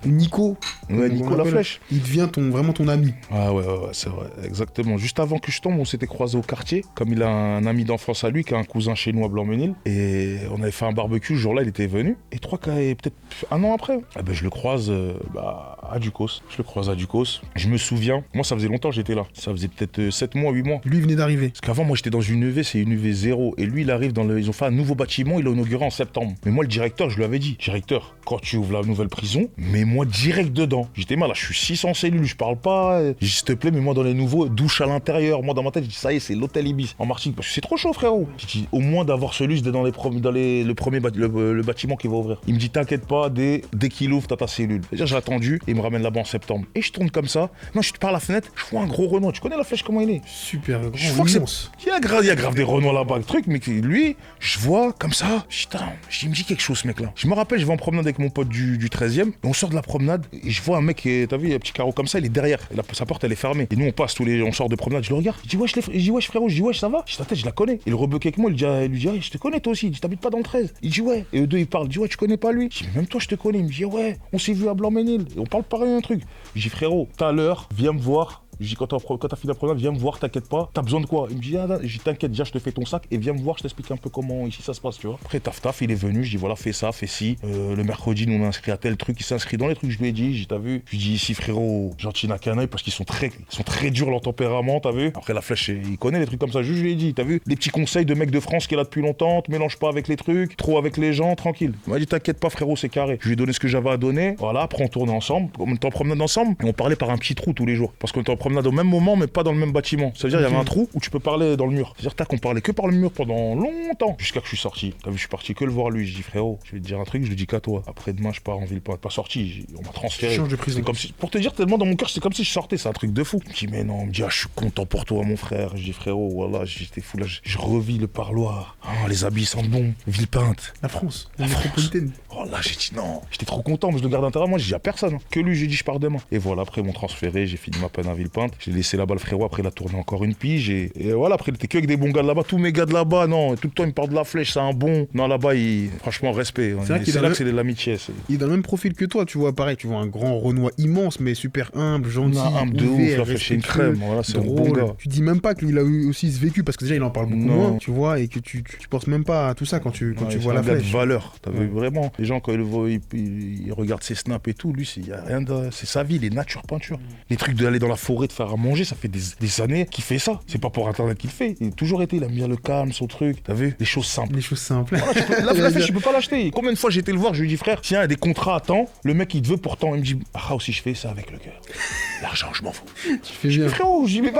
Nico, Ouais, Nico La Flèche. il devient vraiment ton ami. Ah ouais, c'est vrai, exactement. Juste avant que je tombe, on s'était croisés au quartier, comme il a un ami d'enfance à lui, qui a un cousin chez nous à Blanc-Ménil, et on avait fait un barbecue, ce jour-là, il était venu, et peut-être un an après, je le croise à Ducos. Je le croise à Ducos. Je me souviens, moi ça faisait longtemps que j'étais là, ça faisait peut-être 7 mois, 8 mois. Lui venait d'arriver. Parce qu'avant, moi j'étais dans une UV, c'est une UV 0, et lui il arrive ils ont fait un nouveau bâtiment, il l'a inauguré en septembre. Mais moi le directeur, je lui avais dit, directeur, quand tu ouvres la nouvelle prison, mets-moi direct dedans. J'étais mal, là, je suis 600 cellules, je parle pas. J'ai dit, s'il te plaît, mets-moi dans les nouveaux, douche à l'intérieur. Moi dans ma tête, je dis, ça y est, c'est l'hôtel Ibis en Martinique, parce que c'est trop chaud, frérot. J'ai dit, au moins d'avoir celui dans le bâtiment qui va ouvrir. Il me dit, t'inquiète pas, dès qu'il ouvre, t'as ta cellule. C'est-à-dire, j'ai attendu, et il me ramène là-bas en septembre. Et je tourne comme ça. Non, je suis par la fenêtre, je vois un gros Renoir. Tu connais La Flèche, comment il est? Super grand, Je vois que immense. il y a grave des Renoirs là-bas, le truc, mais lui, je vois comme ça. Putain, il me dit quelque chose, ce mec-là. Je me rappelle, je vais en promenade avec mon pote du 13e, et on sort de la promenade, et je vois un mec, t'as vu, il y a un petit carreau comme ça, il est derrière. Et sa porte, elle est fermée. Et nous, on sort de promenade, je le regarde. Je dis, wesh, frérot, je dis, wesh, ça va? Je dis, ta tête, je la connais. Et le rebeu avec moi, il lui dit, je te connais toi aussi. Il dit, t'habites pas dans le 13. Il dit, ouais. Et eux deux, ils parlent. Il dit, ouais, tu connais pas lui? Je dis, même toi, je te connais. Il me dit, ouais, on s'est vu à Blanc-Ménil. Et on parle pareil un truc. Je dis, frérot, tout à l'heure, viens me voir. Je dis, quand t'as fini la promenade, viens me voir, t'inquiète pas. T'as besoin de quoi? Il me dit, t'inquiète, déjà, je te fais ton sac et viens me voir, je t'explique un peu comment ici ça se passe, tu vois. Après, taf, il est venu, je dis, voilà, fais ça, fais ci. Le mercredi, nous on a inscrit à tel truc, il s'est inscrit dans les trucs, je lui ai dit, t'as vu? Je lui dis, ici, frérot, gentil n'a qu'un œil parce qu'ils sont très durs, leur tempérament, t'as vu? Après, La Flèche, il connaît les trucs comme ça, je lui ai dit, t'as vu? Des petits conseils de mec de France qui est là depuis longtemps, te mélange pas avec les trucs, trop avec les gens, tranquille. Il m'a dit, t'inquiète pas, frérot, c'est carré. Je lui ai donné ce que j'avais à donner, voilà, après, on tournait ensemble, on était en promenade ensemble, et on parlait par un petit trou tous les jours. Parce qu'on était en promenade au même moment, mais pas dans le même bâtiment. C'est-à-dire, il y avait un trou où tu peux parler dans le mur. C'est-à-dire, qu'on parlait que par le mur pendant longtemps. Jusqu'à que je suis sorti. T'as vu, je suis parti que le voir lui. Je dis, frérot, je vais te dire un truc, je le dis qu'à toi. Après demain, je pars en ville, pas sorti. On m'a transféré. Change de prison. Comme si, pour te dire, tellement dans mon cœur, c'est comme si je sortais. C'est un truc de fou. Je dis, mais non, on me dit, je suis content pour toi, mon frère. Je dis, frérot, voilà, j'étais fou là. Je revis le parloir. Les habits sentent bon. Villepinte. La France, la métropolitaine. Oh là, j'ai dit non. J'étais trop content, mais je le garde intérieur. Moi, j'ai dit à personne. Que lui, j'ai dit, je pars demain. Et voilà, après, ils m'ont transféré. J'ai fini ma peine à Villepinte. J'ai laissé là-bas le frérot. Après, il a tourné encore une pige. Et voilà, après, il était que avec des bons gars de là-bas. Tous mes gars de là-bas, non. Tout le temps, il me parle de La Flèche. C'est un bon. Non, là-bas, franchement, respect. C'est là que c'est de l'amitié. Il est dans le même profil que toi. Tu vois, pareil, tu vois un grand Renoir immense, mais super humble, gentil. Humble de ouf. La Flèche, c'est une crème. Voilà, c'est un bon gars. Tu dis même pas qu'il a eu aussi ce vécu, parce que déjà, il en parle beaucoup moins, tu vois, et que tu penses même pas à tout ça quand tu vois La Flèche. Il a de valeur. T'as vu, vraiment. Les gens, quand ils le voient, ils regardent ses snaps et tout. Lui, il y a rien de. C'est sa vie, les nature peinture. Les trucs d'aller dans la forêt, de faire à manger, ça fait des années qu'il fait ça. C'est pas pour Internet qu'il le fait. Il a toujours été, il aime bien le calme, son truc. T'as vu? Les choses simples. Les choses simples. Voilà, La Flèche, je peux pas l'acheter. Combien de fois j'ai été le voir, je lui dis, frère, tiens, il y a des contrats à temps. Le mec, il te veut pourtant. Il me dit, aussi, je fais ça avec le cœur. L'argent, je m'en fous. Tu fais bien. Frérot, je dis, mais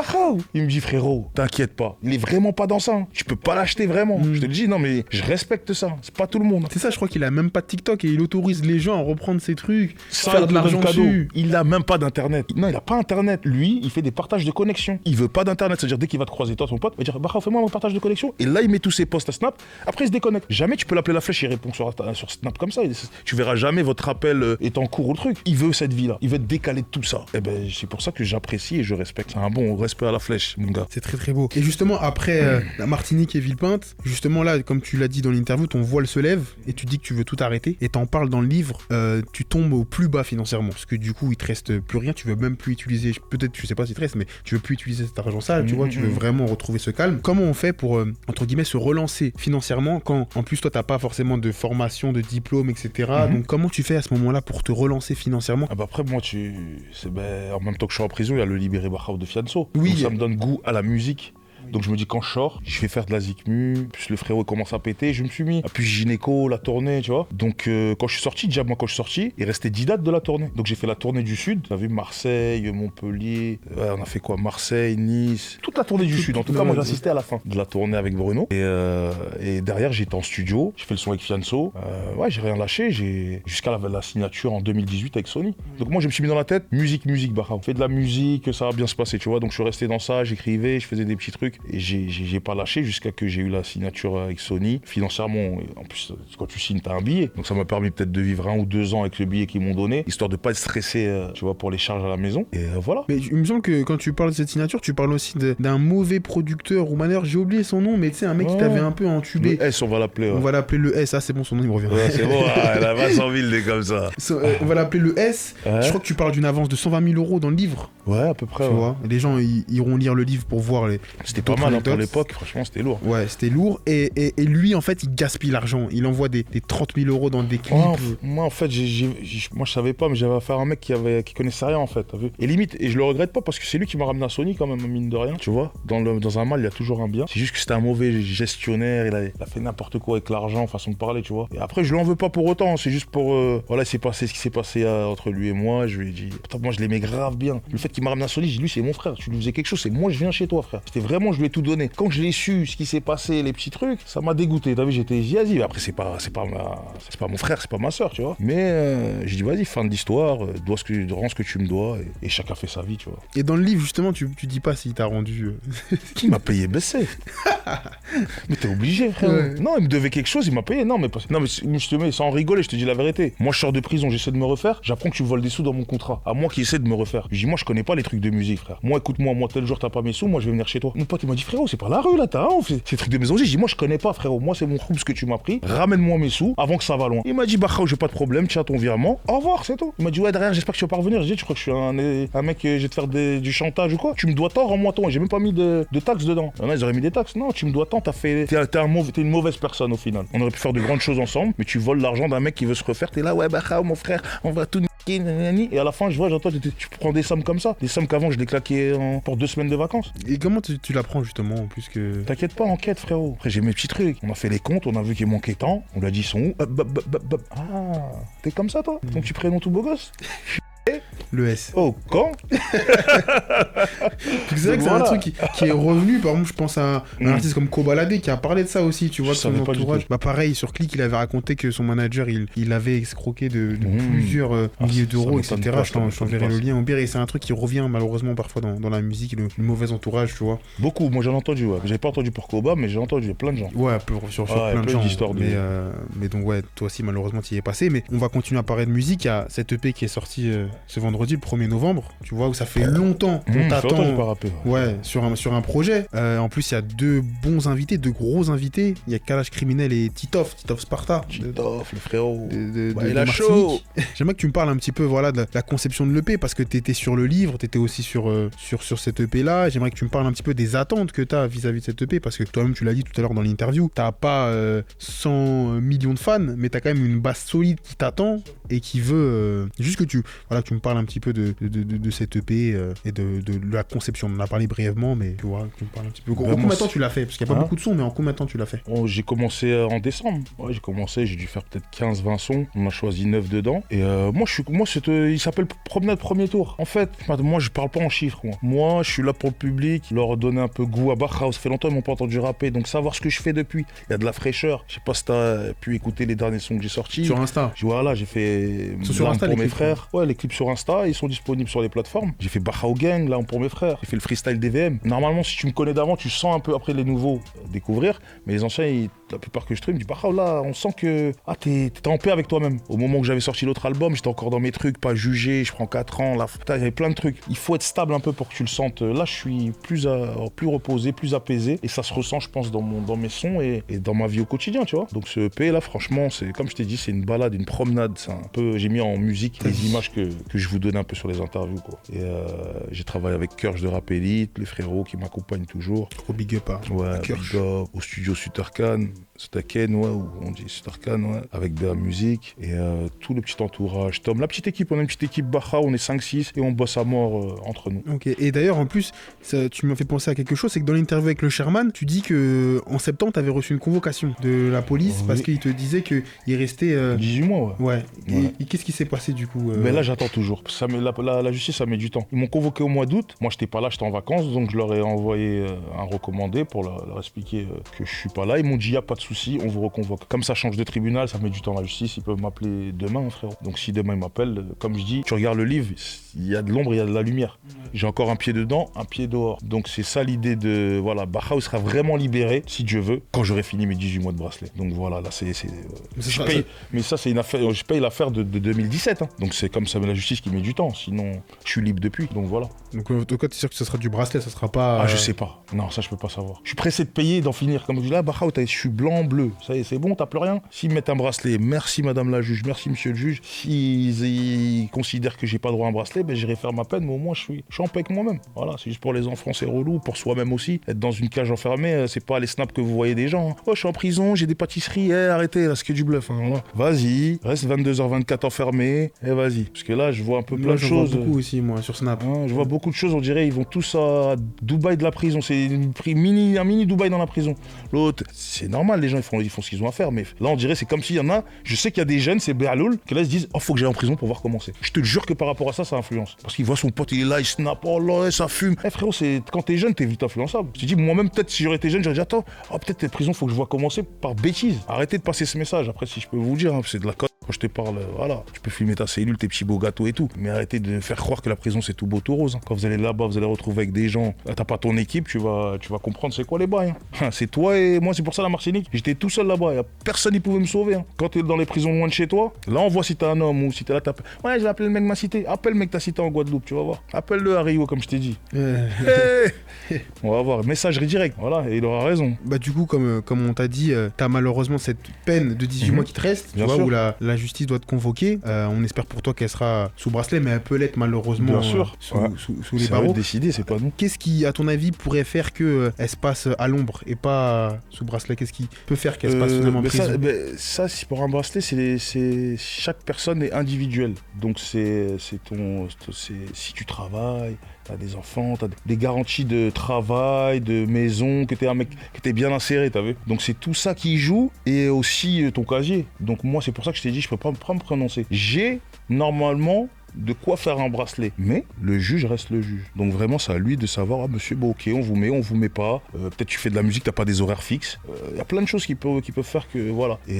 il me dit, frérot, t'inquiète pas. Il est vraiment pas dans ça. Tu peux pas l'acheter vraiment. Je te le dis, non, mais je respecte ça. C'est pas tout le monde. C'est ça, je crois qu'il a même pas de TikTok et il autorise les gens à reprendre ses trucs, ça, faire de l'argent dessus. Il a même pas d'internet. Non, il a pas internet. Lui, il fait des partages de connexion. Il veut pas d'internet. C'est-à-dire, dès qu'il va te croiser, toi, ton pote, il va dire, fais-moi mon partage de connexion. Et là, il met tous ses posts à Snap. Après, il se déconnecte. Jamais tu peux l'appeler La Flèche, il répond sur Snap comme ça. Tu verras jamais votre appel est en cours ou le truc. Il veut cette vie-là. Il veut être décalé de tout ça. Et ben, c'est pour ça que j'apprécie et je respecte. C'est un bon respect à La Flèche, mon gars. C'est très très beau. Et justement, après la Martinique et Villepinte, justement là, comme tu l'as dit dans l'interview, ton voile se lève et tu dis que tu veux tout arrêter. Et t'en parles dans le livre, tu tombes au plus bas financièrement. Parce que du coup, il te reste plus rien. Tu veux même plus utiliser, peut-être, je sais pas si il te reste, mais tu veux plus utiliser cet argent sale, tu vois, tu veux vraiment retrouver ce calme. Comment on fait pour, entre guillemets, se relancer financièrement quand, en plus, toi, t'as pas forcément de formation, de diplôme, etc. Donc, comment tu fais à ce moment-là pour te relancer financièrement? Après, moi, en même temps que je suis en prison, il y a le Libéré Bachaou de Fianso. Oui. Donc, ça me donne goût à la musique. Donc je me dis, quand je sors, je vais faire de la zikmu, plus le frérot commence à péter, je me suis mis. Puis gynéco, la tournée, tu vois. Donc quand je suis sorti, déjà moi quand je suis sorti, il restait 10 dates de la tournée. Donc j'ai fait la tournée du Sud. On a vu Marseille, Montpellier, on a fait quoi, Marseille, Nice, toute la tournée du Sud. En tout cas, moi j'assistais à la fin de la tournée avec Bruno. Et derrière, j'étais en studio, j'ai fait le son avec Fianso. Ouais, j'ai rien lâché, jusqu'à la signature en 2018 avec Sony. Donc moi je me suis mis dans la tête, musique, Bahra. On fait de la musique, ça va bien se passer, tu vois. Donc je suis resté dans ça, j'écrivais, je faisais des petits trucs. Et j'ai pas lâché jusqu'à que j'ai eu la signature avec Sony. Financièrement, en plus, quand tu signes, t'as un billet. Donc ça m'a permis peut-être de vivre 1 ou 2 ans avec le billet qu'ils m'ont donné, histoire de pas être stressé, tu vois, pour les charges à la maison. Et voilà. Mais il me semble que quand tu parles de cette signature, tu parles aussi d'un mauvais producteur ou manager, j'ai oublié son nom, mais tu sais, un mec qui t'avait un peu entubé. Le S, on va l'appeler. Ouais. On va l'appeler le S, ah c'est bon, son nom il me revient. Ouais, c'est bon, elle a pas 100 000 des comme ça. On va l'appeler le S. Ouais. Je crois que tu parles d'une avance de 120 000 € dans le livre. Ouais, à peu près. Tu vois, les gens iront lire le livre pour voir les. C'était pas mal pour l'époque, franchement, c'était lourd. Ouais, c'était lourd. Et lui, en fait, il gaspille l'argent. Il envoie des 30 000 € dans des clips. Moi, en fait, moi, je savais pas, mais j'avais affaire à un mec qui connaissait rien, en fait. T'as vu. Et limite, et je le regrette pas parce que c'est lui qui m'a ramené à Sony, quand même, mine de rien. Tu vois, dans un mal, il y a toujours un bien. C'est juste que c'était un mauvais gestionnaire. Il a fait n'importe quoi avec l'argent, façon de parler, tu vois. Et après, je l'en veux pas pour autant. C'est juste pour. Voilà, c'est passé ce qui s'est passé entre lui et moi. Je lui ai dit. Putain, moi, je l'aimais grave bien. Le fait qu'il m'a ramené à Sony, j'ai dit, lui, c'est mon frère. Tu lui faisais quelque chose, c'est moi, je viens chez toi, frère. C'était vraiment, je lui ai tout donné. Quand je l'ai su, ce qui s'est passé, les petits trucs, ça m'a dégoûté. T'as vu, j'étais vas-y. Après, c'est pas mon frère, c'est pas ma soeur, tu vois. Mais j'ai dit, vas-y, fin de l'histoire, rends ce que tu me dois. Et chacun fait sa vie, tu vois. Et dans le livre, justement, tu dis pas s'il t'a rendu. Qui m'a payé baisser. Mais t'es obligé, frère. Ouais. Non, il me devait quelque chose, il m'a payé. Non, mais je te mets sans rigoler, je te dis la vérité. Moi, je sors de prison, j'essaie de me refaire. J'apprends que tu voles des sous dans mon contrat. À moi qui essaie de me refaire. Je dis, moi, je connais pas les trucs de musique, frère. Moi, écoute-moi, tel jour, t'as pas mes sous, moi, je vais venir chez toi. Mon pote, il m'a dit, frérot, c'est pas la rue, là, t'as un, c'est des trucs de maison. J'ai dit, moi, je connais pas, frérot. Moi, c'est mon trouble ce que tu m'as pris. Ramène-moi mes sous avant que ça va loin. Il m'a dit, bah, j'ai pas de problème, tiens ton virement. Au revoir, c'est tout. Il m'a dit, ouais, derrière, j'espère que tu vas pas revenir. J'ai dit, tu crois que je suis un mec, je vais te faire du chantage ou quoi? Tu me dois tant, rends-moi tant. J'ai même pas mis de taxes dedans. Il y en a, ils auraient mis des taxes. Non, tu me dois tant, t'es une mauvaise personne au final. On aurait pu faire de grandes choses ensemble, mais tu voles l'argent d'un mec qui veut se refaire. T'es là, ouais, bah, mon frère, on va tout niquer, nanani. Et à la fin, j'entends, tu prends des sommes comme ça. Des sommes qu'avant, je les claquais pour 2 semaines de vacances. Et comment tu l'apprends justement, en plus que. T'inquiète pas, enquête, frérot. Après, j'ai mes petits trucs. On a fait les comptes, on a vu qu'il manquait tant. On lui a dit, ils sont où? Ah, t'es comme ça, toi? Ton petit prénom tout beau gosse? Le S. Oh, quand? C'est vrai que c'est un truc qui est revenu. Par exemple, je pense à un artiste comme Kobalade qui a parlé de ça aussi, tu vois, de son entourage. Bah pareil, sur Click, il avait raconté que son manager, il avait escroqué de plusieurs milliers d'euros, etc. Je t'enverrai le lien au pire. Et c'est un truc qui revient malheureusement parfois dans la musique, le mauvais entourage, tu vois. Beaucoup, moi j'en ai entendu, ouais. J'avais pas entendu pour Koba, mais j'ai entendu plein de gens. Ouais, sur plein de gens. Mais donc ouais, toi aussi malheureusement tu y es passé. Mais on va continuer à parler de musique. Il y a cette EP qui est sortie ce vendredi, le 1er novembre, tu vois, où ça fait longtemps qu'on t'attend. Ouais, sur un projet. En plus, il y a 2 bons invités, 2 gros invités. Il y a Kalash Criminel et Titoff Sparta. Titoff, le frérot. Il a chaud. J'aimerais que tu me parles un petit peu, voilà, de la conception de l'EP, parce que t'étais sur le livre, t'étais aussi sur cette EP là. J'aimerais que tu me parles un petit peu des attentes que t'as vis-à-vis de cette EP, parce que toi-même tu l'as dit tout à l'heure dans l'interview, t'as pas 100 millions de fans, mais t'as quand même une base solide qui t'attend et qui veut juste que tu me parles un petit peu de cette EP et de la conception. On en a parlé brièvement, mais tu vois, tu me parles un petit peu. En combien de temps tu l'as fait? Parce qu'il n'y a pas beaucoup de sons, mais en combien de temps tu l'as fait? J'ai commencé en décembre. Ouais, j'ai dû faire peut-être 15-20 sons. On a choisi 9 dedans. Et il s'appelle Promenade Premier Tour. En fait, moi, je parle pas en chiffres. Moi, je suis là pour le public, leur donner un peu goût à Bahra. Ça fait longtemps qu'ils m'ont pas entendu rapper, donc savoir ce que je fais depuis. Il y a de la fraîcheur. Je sais pas si t'as pu écouter les derniers sons que j'ai sortis. Sur Insta. Voilà, j'ai fait sur Insta, pour mes frères. Ouais, les clips sur Insta, ils sont disponibles sur les plateformes. J'ai fait Bahra Gang, là, pour mes frères. J'ai fait le freestyle DVM. Normalement, si tu me connais d'avant, tu sens un peu après les nouveaux découvrir. Mais les anciens, la plupart que je stream, du Bahra, là, on sent que t'es en paix avec toi-même. Au moment où j'avais sorti l'autre album, j'étais encore dans mes trucs, pas jugé, je prends 4 ans. Là, il y avait plein de trucs. Il faut être stable un peu pour que tu le sentes. Là, je suis plus reposé, plus apaisé. Et ça se ressent, je pense, dans mes sons et dans ma vie au quotidien, tu vois. Donc ce EP, là, franchement, c'est comme je t'ai dit, c'est une balade, une promenade. C'est un peu, j'ai mis en musique les images que je vous donner un peu sur les interviews, quoi. Et j'ai travaillé avec Kurch de Rap Elite, les frérots qui m'accompagnent toujours. Gros big up à Kurch. Big up, au studio Suterkan, ou on dit Suterkan, avec de la musique. Et tout le petit entourage. Tom, la petite équipe, on a une petite équipe Baha, on est 5-6 et on bosse à mort entre nous. Ok, et d'ailleurs, en plus, tu m'as fait penser à quelque chose, c'est que dans l'interview avec le Sherman, tu dis qu'en septembre, tu avais reçu une convocation de la police parce qu'il te disait qu'il restait... 18 mois, ouais. Et qu'est-ce qui s'est passé du coup Mais là, j'attends toujours. La justice, ça met du temps. Ils m'ont convoqué au mois d'août. Moi, j'étais pas là, j'étais en vacances, donc je leur ai envoyé un recommandé pour leur expliquer que je suis pas là. Ils m'ont dit, y a pas de souci, on vous reconvoque. Comme ça change de tribunal, ça met du temps la justice. Ils peuvent m'appeler demain, frérot. Donc si demain ils m'appellent, comme je dis, tu regardes le livre, il y a de l'ombre, il y a de la lumière. J'ai encore un pied dedans, un pied dehors. Donc c'est ça l'idée de... Voilà, Baha sera vraiment libéré, si Dieu veut, quand j'aurai fini mes 18 mois de bracelet. Donc voilà, là c'est... Mais ça c'est une affaire, je paye l'affaire de 2017. Hein. Donc c'est comme ça, la justice qui met du temps, sinon je suis libre depuis. Donc voilà. Donc en tout cas, tu es sûr que ce sera du bracelet, ça sera pas... Ah je sais pas, non ça je peux pas savoir. Je suis pressé de payer, d'en finir. Comme je dis là, Baha, je suis blanc, bleu. Ça y est, c'est bon, t'as plus rien. S'ils mettent un bracelet, merci madame la juge, merci monsieur le juge. S'ils considèrent que j'ai pas droit à un bracelet, ben j'irai faire ma peine, mais au moins je suis en paix avec moi-même. Voilà, c'est juste pour les enfants, c'est relou, pour soi-même aussi. Être dans une cage enfermée, c'est pas les snaps que vous voyez des gens. Hein. Oh, je suis en prison, j'ai des pâtisseries, arrêtez, là, c'est que du bluff. Hein, voilà. Vas-y, reste 22h24 enfermé, et vas-y. Parce que là, je vois un peu plein de choses. Je vois beaucoup aussi, moi, sur Snap. Hein, je vois beaucoup de choses, on dirait, ils vont tous à Dubaï de la prison. C'est un mini Dubaï dans la prison. L'autre, c'est normal, les gens, ils font ce qu'ils ont à faire, mais là, on dirait, c'est comme s'il y en a, je sais qu'il y a des jeunes, c'est Béaloul, qui là, se disent, oh, faut que j'aille en prison pour voir comment c'est. Je te jure que par rapport à ça, ça influence. Parce qu'il voit son pote, il est là, il snap, oh là, ça fume. Frérot, quand t'es jeune, t'es vite influençable. Je te dis, moi-même, peut-être, si j'aurais été jeune, j'aurais dit, attends, peut-être cette prison, faut que je vois comment c'est par bêtise. Arrêtez de passer ce message. Après, si je peux vous dire, hein, c'est de la conne. Quand je te parle, voilà, tu peux filmer ta cellule, tes petits beaux gâteaux et tout, mais arrêtez de faire croire que la prison c'est tout beau tout rose. Hein. Quand vous allez là-bas, vous allez retrouver avec des gens, t'as pas ton équipe, tu vas comprendre c'est quoi les bails. Hein. C'est toi et moi, c'est pour ça la Martinique. J'étais tout seul là-bas, personne n'y pouvait me sauver. Hein. Quand t'es dans les prisons loin de chez toi, là on voit si t'es un homme ou si t'es là, ouais, je vais appeler le mec de ma cité. Appelle le mec de ta cité en Guadeloupe, tu vas voir. Appelle-le à Rio, comme je t'ai dit. On va voir, messagerie directe, voilà, et il aura raison. Bah du coup, comme on t'a dit, t'as malheureusement cette peine de 18 mois qui te reste, tu vois, où la justice doit te convoquer. On espère pour toi qu'elle sera sous bracelet, mais elle peut l'être malheureusement sous les barreaux. Décider, c'est pas nous. Qu'est-ce qui, à ton avis, pourrait faire qu'elle se passe à l'ombre et pas sous bracelet? Qu'est-ce qui peut faire qu'elle se passe finalement en prison? Ça, pour un bracelet, chaque personne est individuelle. Donc si tu travailles, t'as des enfants, t'as des garanties de travail, de maison, que t'es un mec, que t'es bien inséré, t'as vu. Donc c'est tout ça qui joue et aussi ton casier. Donc moi c'est pour ça que je t'ai dit, je peux pas me prononcer. J'ai normalement de quoi faire un bracelet, mais le juge reste le juge. Donc vraiment c'est à lui de savoir, monsieur, bon ok, on vous met pas, peut-être tu fais de la musique, t'as pas des horaires fixes. Il y a plein de choses qui peuvent faire que voilà. Et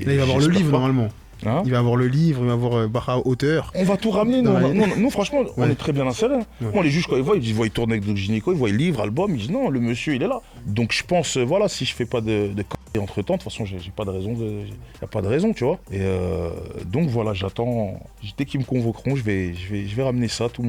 là il va avoir le livre normalement. Hein, il va avoir le livre, il va avoir Baha auteur. On va tout ramener, nous franchement, on est très bien insérés. Hein. Ouais. Moi, les juges, quand ils voient tourner avec le gynéco, ils voient le livre, album, ils disent non, le monsieur, il est là. Donc je pense, voilà, si je fais pas de entre temps, de toute façon, j'ai pas de raison, y a pas de raison, tu vois. Et donc voilà, j'attends, dès qu'ils me convoqueront, je vais ramener ça, tout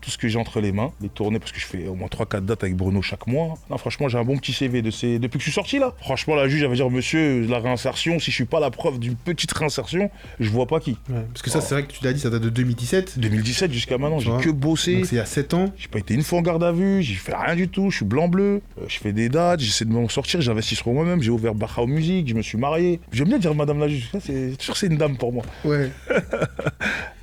ce que j'ai entre les mains, les tourner, parce que je fais au moins 3-4 dates avec Bruno chaque mois. Non, franchement, j'ai un bon petit CV depuis que je suis sorti là. Franchement, la juge, elle va dire, monsieur, la réinsertion, si je suis pas la preuve d'une petite réinsertion, je vois pas qui. Ouais, parce que ça, c'est vrai que tu l'as dit, ça date de 2017. 2017 jusqu'à maintenant, j'ai que bossé. Donc c'est il y a 7 ans. J'ai pas été une fois en garde à vue, j'ai fait rien du tout, je suis blanc-bleu, je fais des dates, j'essaie de m'en sortir, j'investis sur moi-même, j'ai ouvert Baha Musique, je me suis marié. J'aime bien dire madame la juge, c'est une dame pour moi. Ouais.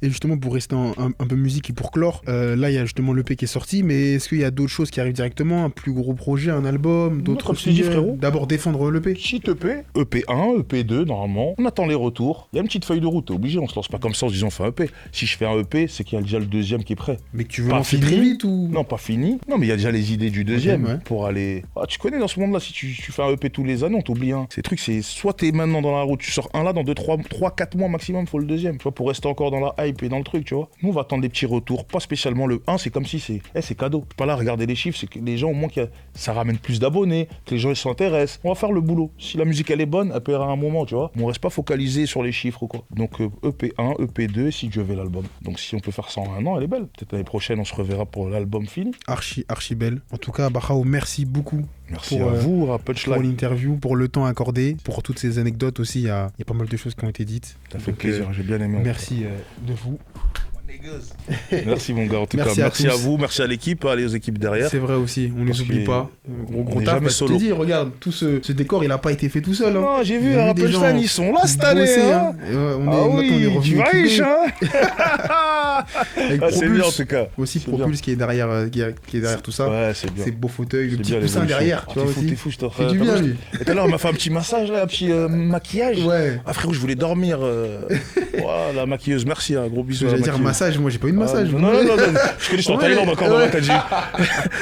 Et justement, pour rester un peu musique et pour clore, là, il y a justement l'EP qui est sorti, mais est-ce qu'il y a d'autres choses qui arrivent directement, un plus gros projet, un album, d'autres sujets, frérot. D'abord défendre l'EP. Petit EP, EP1, EP2, normalement. On attend les retours. Il y a une petite feuille de route, t'es obligé, on se lance pas comme ça en se disant on fait un EP. Si je fais un EP, c'est qu'il y a déjà le deuxième qui est prêt. Mais que tu veux lancer très vite ou... Non, pas fini. Non, mais il y a déjà les idées du deuxième ouais. Pour aller... Ah, tu connais dans ce monde-là, si tu fais un EP tous les années, on t'oublie un. Ces trucs, c'est soit t'es maintenant dans la route, tu sors un là, dans 3-4 mois maximum, faut le deuxième. Tu vois, pour rester encore dans la hype et dans le truc, tu vois. Nous, on va attendre des petits retours, pas spécialement le 1, c'est comme si c'est cadeau. Je suis pas là à regarder les chiffres, c'est que les gens, au moins, ça ramène plus d'abonnés, que les gens ils s'intéressent. On va faire le boulot. Si la musique elle est bonne, elle peut à un moment, tu vois. Mais on reste pas focalisé sur les chiffres ou quoi. Donc EP1, EP2, si Dieu veut l'album. Donc si on peut faire ça en un an, elle est belle. Peut-être l'année prochaine, on se reverra pour l'album fini. Archi belle. En tout cas, Bahao, merci beaucoup. Merci à vous, à Punchline. Pour l'interview, pour le temps accordé, pour toutes ces anecdotes aussi. Il y a pas mal de choses qui ont été dites. Ça fait plaisir, j'ai bien aimé. Merci de vous. Merci mon gars, en tout Merci cas. à Merci à tous. vous, merci à l'équipe, allez aux équipes derrière. C'est vrai aussi, on les Parce oublie que pas. Gros on est taf, jamais parce que je solo. te dis, regarde, tout ce décor, il a pas été fait tout seul. Hein. Non, j'ai vu, Il y a à eu des Rappelstein, gens ils sont là cette année. bosser, Hein. hein. Et ouais, Ah maintenant, on est oui, revenu tu vas équipés. riche, hein. Avec Ah, c'est bien en Propulse, tout cas. aussi C'est Propulse qui est derrière, qui est derrière tout ça. Ouais, c'est bien. Ces beaux fauteuils, le C'est petit bien, coussin l'évolution. derrière, Ah, tu vois aussi. T'es fou, je te C'est du bien, lui. Et tout à l'heure, on m'a fait un petit massage, là, un petit maquillage. Ouais. Ah frérot, je voulais dormir. Ouah, la maquilleuse, merci, un gros bisou. à la J'allais dire maquilleuse. massage, moi j'ai pas eu de massage. Non, je connais, je suis en Ouais, Thaïlande encore dans ouais. ma tête.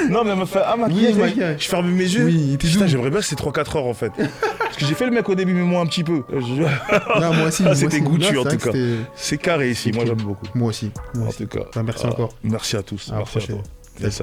Non, mais elle m'a fait un maquillage. Oui, maquillage. Je ferme mes yeux. Oui, il était Putain, doux. j'aimerais bien que c'était 3-4 heures en fait. Parce que j'ai fait le mec au début, mais moi un petit peu. Non, moi aussi. Ah, moi c'était aussi. goûtu Non, en c'est tout vrai cas. que C'est carré ici, C'est moi cool. j'aime beaucoup. Moi aussi. En tout cas. Bah, merci encore. Merci à tous. À la Merci à prochaine. toi. Yes,